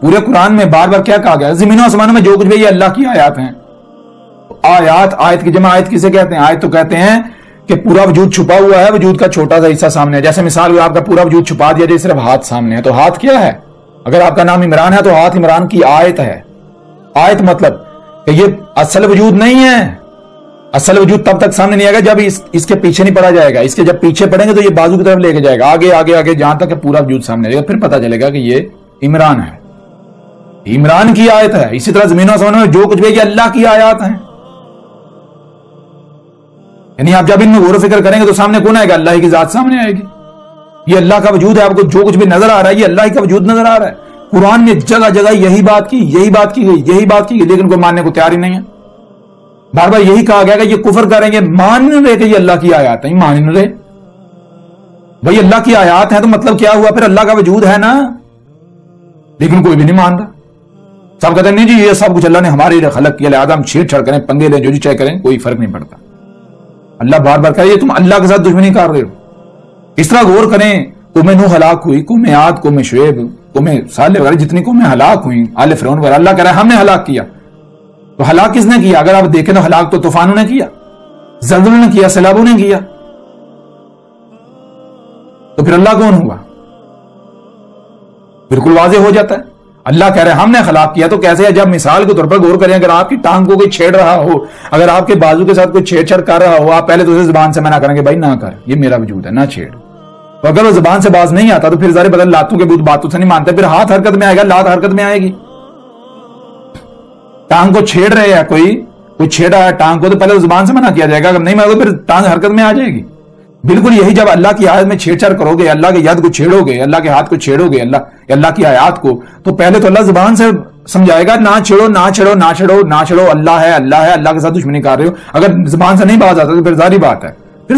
پورے قرآن میں بار بار کیا کہا گیا؟ زمین و آسمانوں میں جو کچھ بھی یہ اللہ کی آیات ہیں. آیت کی جمع آیت کسے کہتے ہیں؟ آیت تو کہتے ہیں کہ پورا وجود چھپا ہوا ہے، وجود کا چھوٹا سا حصہ سامنے ہے. جیسے مثال آپ کا پورا وجود چھپا دیا جائے، صرف ہاتھ سامنے ہے، تو ہاتھ کیا ہے؟ اگر آپ کا نام عمران ہے تو ہاتھ عمران کی آیت ہے. آیت مطلب کہ یہ اصل وجود نہیں ہے. اصل وجود تب تک سامنے نہیں آئے گا جب اس کے پیچھے نہیں پڑا جائے گا. اس کے جب پیچھے پڑیں گے تو یہ بازو کی طرف لے کے جائے گا، آگے آگے آگے، جہاں تک کہ پورا وجود سامنے آئے گا. پھر پتا چلے گا کہ یہ عمران ہے، عمران کی آیت ہے. اسی طرح زمین و آسمانوں میں جو کچھ بھی یہ اللہ کی آیات ہیں. یعنی آپ جب ان میں غور و فکر کریں گے تو سامنے کون آئے گا؟ اللہ کی ذات سامنے آئے گی. یہ اللہ کا وجود ہے. آپ کو جو کچھ بھی نظر آ رہا ہے یہ اللہ کا وجود نظر آ رہا ہے. قرآن نے جگہ جگہ یہی بات کی گئی، لیکن کوئی ماننے کو تیار ہی نہیں ہے. بار بار یہی کہا گیا کہ یہ کفر کریں گے، مان نہیں رہے کہ یہ اللہ کی آیات ہیں، مان نہیں رہے. بھائی اللہ کی آیات ہیں تو مطلب کیا ہوا؟ پھر اللہ کا وجود ہے نا. لیکن کوئی بھی نہیں مان رہا. سب کہتے ہیں نہیں جی یہ سب کچھ اللہ نے ہمارے لیے خلق کیا، لہٰذا ہم چھیڑ چھاڑ کریں، پنگے لیں، جو چاہے کریں، کوئی فرق نہیں پڑتا. اللہ بار بار کہہ رہے تم اللہ کے ساتھ دشمنی کر رہے ہو. اس طرح غور کریں. قوم نوح ہلاک ہوئی، قوم عاد، قوم شعیب، قوم صالح وغیرہ جتنی قومیں ہلاک ہوئیں، آل فرعون وغیرہ، اللہ کہہ رہا ہے ہم نے ہلاک کیا. تو ہلاک کس نے کیا؟ اگر آپ دیکھیں تو ہلاک تو طوفانوں نے کیا، زلزلوں نے کیا، سیلابوں نے کیا. تو پھر اللہ کون ہوا؟ بالکل واضح ہو جاتا ہے. اللہ کہہ رہے ہیں ہم نے ہلاک کیا. تو کیسے ہے؟ جب مثال کے طور پر غور کریں، اگر آپ کی ٹانگ کو کوئی چھیڑ رہا ہو، اگر آپ کے بازو کے ساتھ کوئی چھیڑ چھاڑ کر رہا ہو، آپ پہلے تو اسے زبان سے منع کریں گے، بھائی نہ کر، یہ میرا وجود ہے، نہ چھیڑ. تو اگر وہ زبان سے باز نہیں آتا تو پھر ظاہر بدل لاتوں کے بت باتوں سے نہیں مانتے، پھر ہاتھ حرکت میں آئے گا، لات حرکت میں آئے گی. ٹانگ کو چھیڑ رہے ہیں، کوئی چھیڑا ہے ٹانگ کو، تو پہلے زبان سے منع کیا جائے گا، اگر نہیں مانا تو پھر ٹانگ حرکت میں آ جائے گی. بالکل یہی جب اللہ کی آیت میں چھیڑ چھاڑ کرو گے، اللہ کے ید کو چھیڑو گے، اللہ کے ہاتھ کو چھیڑو گے، اللہ کی آیات کو، تو پہلے تو اللہ زبان سے سمجھائے گا نہ چھیڑو نہ چھیڑو نہ چھیڑو نہ چھیڑو، اللہ ہے اللہ ہے، اللہ کے ساتھ دشمنی کر رہے ہو. اگر زبان سے نہیں باز آتا تو پھر ظاہری بات ہے پھر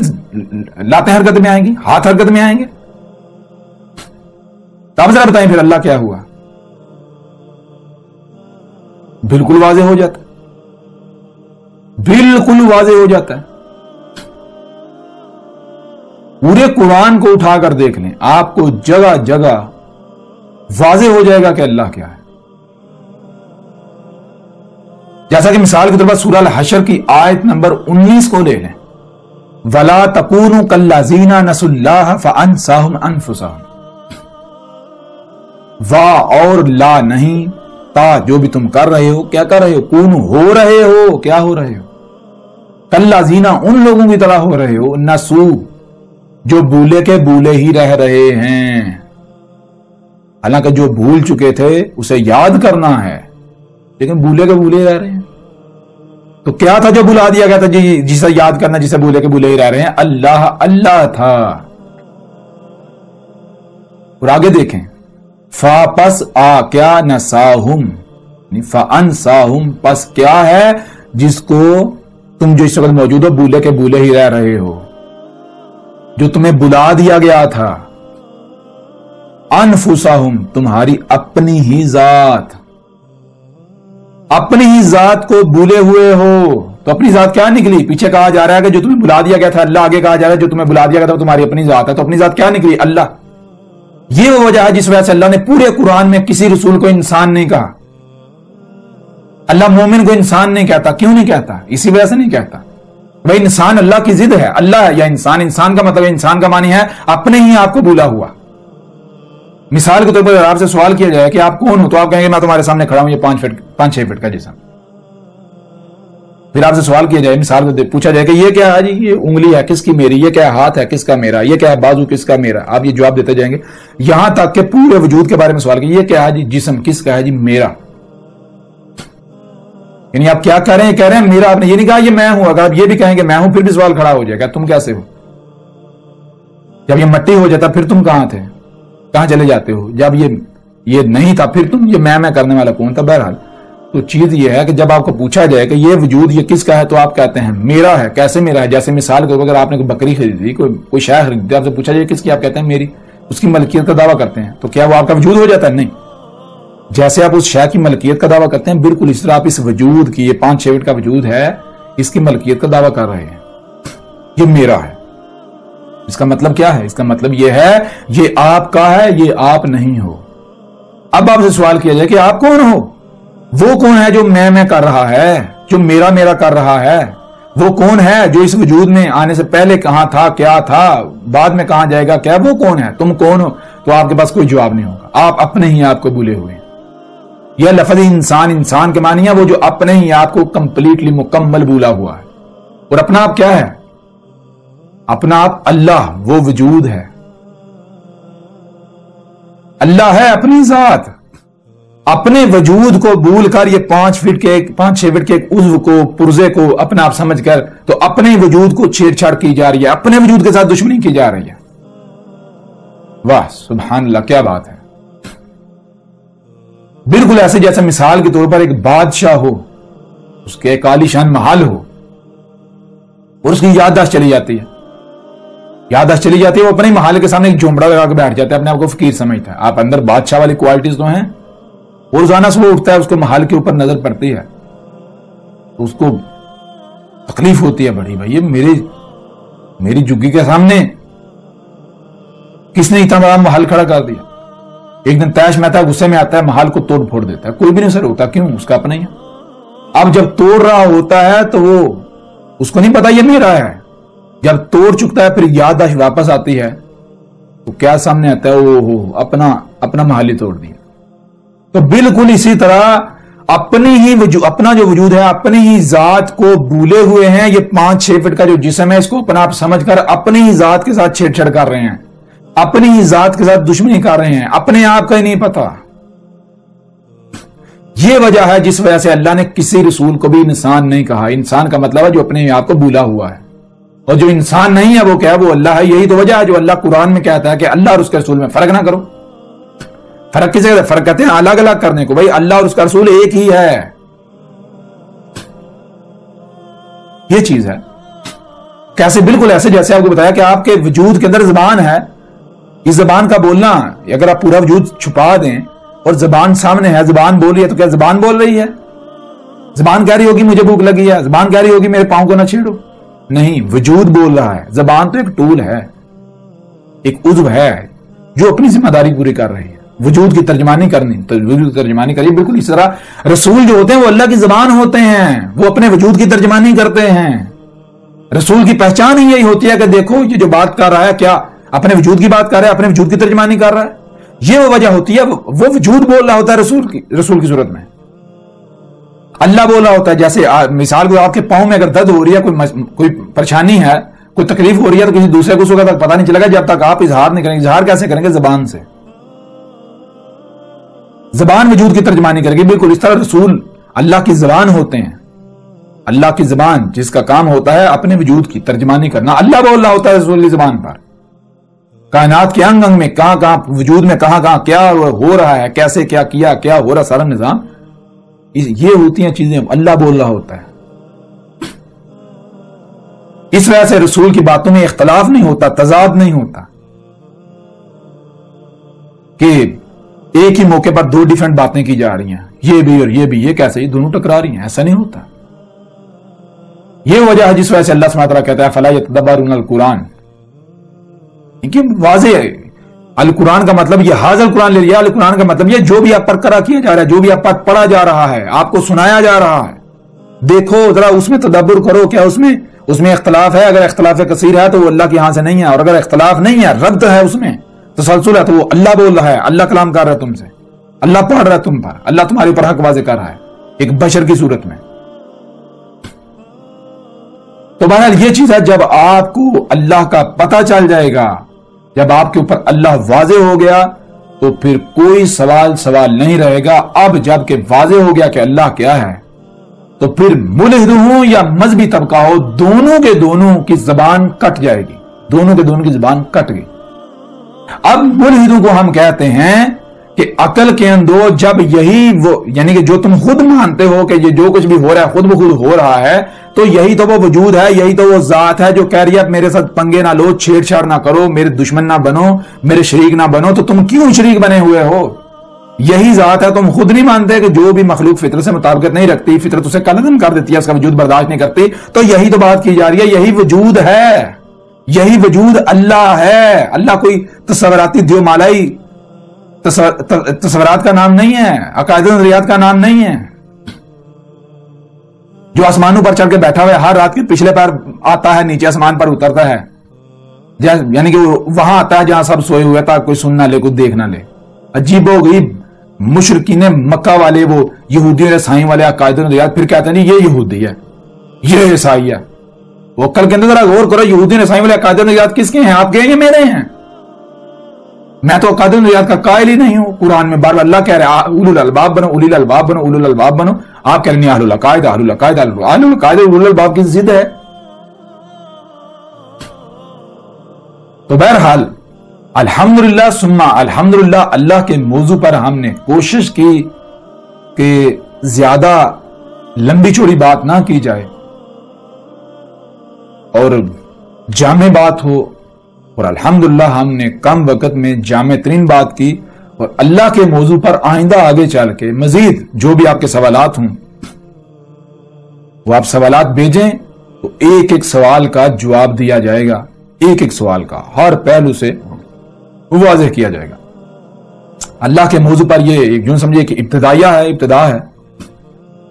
لاتیں حرکت میں آئیں گی، ہاتھ حرکت میں آئیں گے. اب ذرا بتائیں پھر اللہ کیا ہوا؟ بالکل واضح ہو جاتا ہے، بالکل واضح ہو جاتا ہے. پورے قرآن کو اٹھا کر دیکھ لیں، آپ کو جگہ جگہ واضح ہو جائے گا کہ اللہ کیا ہے. جیسا کہ مثال کے طور پر سورہ الحشر کی آیت نمبر 19 کو لے لیں، وَلَا تَكُونُوا كَالَّذِينَ نَسُوا اللَّهَ فَأَنسَاهُمْ أَنفُسَهُمْ. وا اور لا نہیں، تا جو بھی تم کر رہے ہو، کیا کر رہے ہو؟ کون ہو رہے ہو، کیا ہو رہے ہو؟ کالذین ان لوگوں کی طرح ہو رہے ہو، نسو جو بھولے کے بھولے ہی رہ رہے ہیں. حالانکہ جو بھول چکے تھے اسے یاد کرنا ہے، لیکن بھولے کے بھولے ہی رہ رہے ہیں. تو کیا تھا جو بھلا دیا گیا تھا جسے یاد کرنا، جسے بھولے کے بھولے ہی رہ رہے ہیں؟ اللہ تھا. اور آگے دیکھیں، فا پس آ کیا نساہم، فانساہم پس کیا ہے جس کو تم جو اس وقت موجود ہو بھولے کے بھولے ہی رہ رہے ہو، جو تمہیں بلا دیا گیا تھا. انفسہم تمہاری اپنی ہی ذات، اپنی ہی ذات کو بھولے ہوئے ہو. تو اپنی ذات کیا نکلی؟ پیچھے کہا جا رہا ہے کہ جو تمہیں بلا دیا گیا تھا اللہ، آگے کہا جا رہا ہے جو تمہیں بلا دیا گیا تھا وہ تمہاری اپنی ذات ہے. تو اپنی ذات کیا نکلی؟ اللہ. یہ وہ وجہ ہے جس وجہ سے اللہ نے پورے قرآن میں کسی رسول کو انسان نہیں کہا. اللہ مومن کو انسان نہیں کہتا. کیوں نہیں کہتا؟ اسی وجہ سے نہیں کہتا. بھائی انسان اللہ کی ضد ہے، اللہ ہے یا انسان. انسان کا مطلب انسان کا معنی ہے اپنے ہی آپ کو بھولا ہوا. مثال کے طور پر آپ سے سوال کیا جائے کہ آپ کون ہو، تو آپ کہیں گے میں تمہارے سامنے کھڑا ہوں، یہ 5-6 فٹ کا جسم. پھر آپ سے سوال کیا جائے، مثال کو پوچھا جائے کہ یہ کیا ہے جی، یہ انگلی ہے کس کی؟ میری. یہ کیا ہے؟ ہاتھ ہے کس کا؟ میرا. یہ کیا ہے؟ بازو کس کا؟ میرا. آپ یہ جواب دیتے جائیں گے یہاں تک کہ پورے وجود کے بارے میں سوال کیا، یہ کیا ہے جی؟ جسم کس کا ہے جی؟ میرا. یعنی آپ کیا کہہ رہے ہیں؟ کہہ رہے ہیں میرا. آپ نے یہ نہیں کہا یہ میں ہوں. اگر آپ یہ بھی کہیں گے میں ہوں پھر بھی سوال کھڑا ہو جائے گا تم کیسے ہو؟ جب یہ مٹی ہو جاتا پھر تم کہاں تھے؟ کہاں چلے جاتے ہو؟ جب یہ نہیں تھا پھر تم یہ میں کرنے والا کون تھا؟ بہرحال تو چیز یہ ہے کہ جب آپ کو پوچھا جائے کہ یہ وجود یہ کس کا ہے تو آپ کہتے ہیں میرا ہے. کیسے میرا ہے؟ جیسے مثال کے طور پر اگر آپ نے کوئی بکری خریدی، کوئی شے خریدی، آپ سے پوچھا جائے کس کی، آپ کہتے ہیں میری. اس کی ملکیت کا دعویٰ کرتے ہیں. تو کیا وہ آپ کا وجود ہو جاتا ہے؟ نہیں. جیسے آپ اس شے کی ملکیت کا دعویٰ کرتے ہیں بالکل اس طرح آپ اس وجود کی، یہ 5-6 فٹ کا وجود ہے، اس کی ملکیت کا دعویٰ کر رہے ہیں یہ میرا ہے. اس کا مطلب کیا ہے؟ اس کا مطلب یہ ہے یہ آپ کا ہے، یہ آپ نہیں ہو. اب آپ سے سوال کیا جائے کہ آپ کون ہو؟ وہ کون ہے جو میں کر رہا ہے، جو میرا کر رہا ہے؟ وہ کون ہے جو اس وجود میں آنے سے پہلے کہاں تھا، کیا تھا، بعد میں کہاں جائے گا، کیا وہ کون ہے؟ تم کون ہو؟ تو آپ کے پاس کوئی جواب نہیں ہوگا، آپ اپنے ہی آپ کو بھولے ہوئے ہیں۔ یہ لفظ انسان کے معنی ہے وہ جو اپنے ہی آپ کو کمپلیٹلی مکمل بھولا ہوا ہے۔ اور اپنا آپ کیا ہے؟ اپنا آپ اللہ، وہ وجود ہے، اللہ ہے اپنی ذات۔ اپنے وجود کو بھول کر یہ 5-6 فٹ کے ایک عضو کو، پرزے کو اپنا آپ سمجھ کر تو اپنے وجود کو چھیڑ چھاڑ کی جا رہی ہے، اپنے وجود کے ساتھ دشمنی کی جا رہی ہے۔ واہ سبحان اللہ، کیا بات ہے! بالکل ایسے جیسے مثال کے طور پر ایک بادشاہ ہو، اس کے ایک عالیشان محل ہو اور اس کی یادداشت چلی جاتی ہے، وہ اپنے محل کے سامنے ایک جھونپڑا لگا کے بیٹھ جاتا ہے، اپنے آپ کو فقیر سمجھتا ہے۔ آپ اندر بادشاہ والی کوالٹیز تو ہیں، اور روزانہ صبح اٹھتا ہے، اس کو محل کے اوپر نظر پڑتی ہے تو اس کو تکلیف ہوتی ہے بڑی، بھائی میری جگی کے سامنے کس نے اتنا بڑا محل کھڑا کر دیا؟ ایک دن تیش مہتا غصے میں آتا ہے، محل کو توڑ پھوڑ دیتا ہے، کوئی بھی نہیں سر ہوتا، کیوں؟ اس کا اپنا ہی ہے۔ اب جب توڑ رہا ہوتا ہے تو وہ اس کو نہیں پتا یہ میرا ہے، جب توڑ چکتا ہے پھر یادداشت واپس آتی ہے تو کیا سامنے آتا ہے؟ اوہ اپنا محل ہی توڑ دیا۔ تو بالکل اسی طرح اپنا جو وجود ہے، اپنی ہی ذات کو بھولے ہوئے ہیں۔ یہ 5-6 فٹ کا جو جسم ہے، اس کو اپنا آپ سمجھ کر اپنی ہی ذات کے ساتھ چھیڑ چھاڑ کر رہے ہیں، اپنی ہی ذات کے ساتھ دشمنی کر رہے ہیں، اپنے آپ کا ہی نہیں پتا۔ یہ وجہ ہے جس وجہ سے اللہ نے کسی رسول کو بھی انسان نہیں کہا۔ انسان کا مطلب ہے جو اپنے آپ کو بھولا ہوا ہے، اور جو انسان نہیں ہے وہ کیا ہے؟ وہ اللہ ہے۔ یہی تو وجہ ہے جو اللہ قرآن میں کہتا ہے کہ اللہ اور اس کے رسول میں فرق نہ کرو۔ فرق کسے کہتے ہیں؟ فرق کہتے ہیں الگ الگ کرنے کو۔ بھائی اللہ اور اس کا رسول ایک ہی ہے، یہ چیز ہے۔ کیسے؟ بالکل ایسے جیسے آپ کو بتایا کہ آپ کے وجود کے اندر زبان ہے، اس زبان کا بولنا، اگر آپ پورا وجود چھپا دیں اور زبان سامنے ہے، زبان بول رہی ہے، تو کیا زبان بول رہی ہے؟ زبان کہہ رہی ہوگی مجھے بھوک لگی ہے، زبان کہہ رہی ہوگی میرے پاؤں کو نہ چھیڑو؟ نہیں، وجود بول رہا ہے۔ زبان تو ایک ٹول ہے، ایک عضو ہے جو اپنی ذمہ داری پوری کر رہی ہے، وجود کی ترجمانی کرنی، تو وجود کی ترجمانی کریے۔ بالکل اس طرح رسول جو ہوتے ہیں وہ اللہ کی زبان ہوتے ہیں، وہ اپنے وجود کی ترجمانی کرتے ہیں۔ رسول کی پہچان ہی یہی ہوتی ہے کہ دیکھو یہ جو بات کر رہا ہے کیا اپنے وجود کی بات کر رہا ہے، اپنے وجود کی ترجمانی کر رہا ہے۔ یہ وہ وجہ ہوتی ہے، وہ وجود بول رہا ہوتا ہے رسول کی صورت میں، اللہ بول رہا ہوتا ہے۔ جیسے مثال کو آپ کے پاؤں میں اگر درد ہو رہی ہے، کوئی پریشانی ہے، کوئی تکلیف ہو رہی ہے، تو کسی دوسرے کو اس وقت تک پتہ نہیں چلے گا جب تک آپ اظہار نہیں کریں گے۔ اظہار کیسے کریں گے؟ زبان سے۔ زبان وجود کی ترجمانی کرے گی۔ بالکل اس طرح رسول اللہ کی زبان ہوتے ہیں، اللہ کی زبان جس کا کام ہوتا ہے اپنے وجود کی ترجمانی کرنا۔ اللہ بول رہا ہوتا ہے رسول کی زبان پر، کائنات کے انگ میں کہاں وجود میں کہاں کیا ہو رہا ہے، کیسے کیا ہو رہا، سارا نظام، یہ ہوتی ہیں چیزیں، اللہ بول رہا ہوتا ہے۔ اس وجہ سے رسول کی باتوں میں اختلاف نہیں ہوتا، تضاد نہیں ہوتا کہ ایک ہی موقع پر 2 ڈیفرنٹ باتیں کی جا رہی ہیں، یہ بھی اور یہ بھی، یہ کیسے؟ یہ دونوں ٹکرا رہی ہیں، ایسا نہیں ہوتا۔ یہ وجہ ہے جس وجہ سے اللہ سبحانہ وتعالیٰ کہتا ہے فَلَا يَتَدَبَّرُونَ الْقُرْآنَ، واضح ہے القرآن کا مطلب یہ حاضر القرآن لے لیا۔ القرآن کا مطلب یہ جو بھی آپ پر کرا کیا جا رہا ہے، جو بھی آپ پر پڑھا جا رہا ہے، آپ کو سنایا جا رہا ہے، دیکھو ذرا اس میں تدبر کرو، کیا اس میں اختلاف ہے؟ اگر اختلاف کثیر ہے تو وہ اللہ کے ہاں سے نہیں ہے، اور اگر اختلاف نہیں ہے، ربط ہے اس میں، تسلسل ہے، تو وہ اللہ بول رہا ہے، اللہ کلام کر رہا ہے تم سے، اللہ پڑھ رہا ہے تم پر، اللہ تمہارے اوپر حق واضح کر رہا ہے ایک بشر کی صورت میں۔ تو بہرحال یہ چیز ہے، جب آپ کو اللہ کا پتہ چل جائے گا، جب آپ کے اوپر اللہ واضح ہو گیا تو پھر کوئی سوال نہیں رہے گا۔ اب جب کہ واضح ہو گیا کہ اللہ کیا ہے، تو پھر ملحد ہوں یا مذہبی طبقہ ہو، دونوں کے دونوں کی زبان کٹ جائے گی، دونوں کے دونوں کی زبان کٹ گئی۔ اب ملحدوں کو ہم کہتے ہیں کہ عقل کے اندر جب یہی وہ، یعنی کہ جو تم خود مانتے ہو کہ یہ جو کچھ بھی ہو رہا ہے خود بخود ہو رہا ہے، تو یہی تو وہ وجود ہے، یہی تو وہ ذات ہے جو کہہ رہی ہے میرے ساتھ پنگے نہ لو، چھیڑ چھاڑ نہ کرو، میرے دشمن نہ بنو، میرے شریک نہ بنو۔ تو تم کیوں شریک بنے ہوئے ہو؟ یہی ذات ہے، تم خود نہیں مانتے کہ جو بھی مخلوق فطرت سے مطابقت نہیں رکھتی، فطرت اسے قلعدم کر دیتی ہے، اس کا وجود برداشت نہیں کرتی، تو یہی تو بات کی جا رہی ہے، یہی وجود ہے، یہی وجود اللہ ہے۔ اللہ کوئی تصوراتی دیو مالائی تصورات کا نام نہیں ہے، عقائد و نظریات کا نام نہیں ہے. جو آسمانوں پر چڑھ کے بیٹھا ہوا ہے، ہر رات کے پچھلے پیر آتا ہے، نیچے آسمان پر اترتا ہے، یعنی کہ وہاں آتا ہے جہاں سب سوئے ہوئے تاکہ کوئی سن نہ لے، کوئی دیکھ نہ لے. عجیب و غریب مشرکین مکہ والے، وہ یہودی اور عیسائی والے عقائد و نظریات، پھر کہتے ہیں نہیں یہ یہودی ہے، یہ عیسائی ہے. وہ کل کے اندر ذرا غور کرو، یہودی اور عیسائی والے عقائد و نظریات کس کے ہیں؟ آپ کے ہیں یا میرے ہیں؟ میں تو عقائد و نظریات کا قائل ہی نہیں ہوں. قرآن میں بار بار اللہ کہہ رہا ہے اولو الالباب بنو، اولی الالباب بنو، اولو الالباب بنو. آپ کہہ رہے ہیں اہل العقائد، اہل العقائد، اہل العقائد اولو الالباب کی ضد ہے. تو بہرحال الحمدللہ ثم الحمدللہ، اللہ کے موضوع پر ہم نے کوشش کی کہ زیادہ لمبی چوڑی بات نہ کی جائے اور جامع بات ہو، اور الحمدللہ ہم نے کم وقت میں جامع ترین بات کی. اور اللہ کے موضوع پر آئندہ آگے چل کے مزید جو بھی آپ کے سوالات ہوں وہ آپ سوالات بھیجیں، تو ایک ایک سوال کا جواب دیا جائے گا، ایک ایک سوال کا ہر پہلو سے واضح کیا جائے گا. اللہ کے موضوع پر یہ یوں سمجھے کہ ابتدائیہ ہے، ابتدا ہے.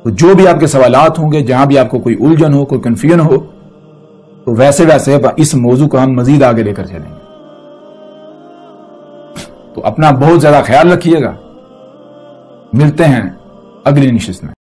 تو جو بھی آپ کے سوالات ہوں گے، جہاں بھی آپ کو کوئی الجھن ہو، کوئی کنفیوژن ہو، تو ویسے اس موضوع کو ہم مزید آگے لے کر چلیں گے. تو اپنا بہت زیادہ خیال رکھیے گا. ملتے ہیں اگلی نشست میں.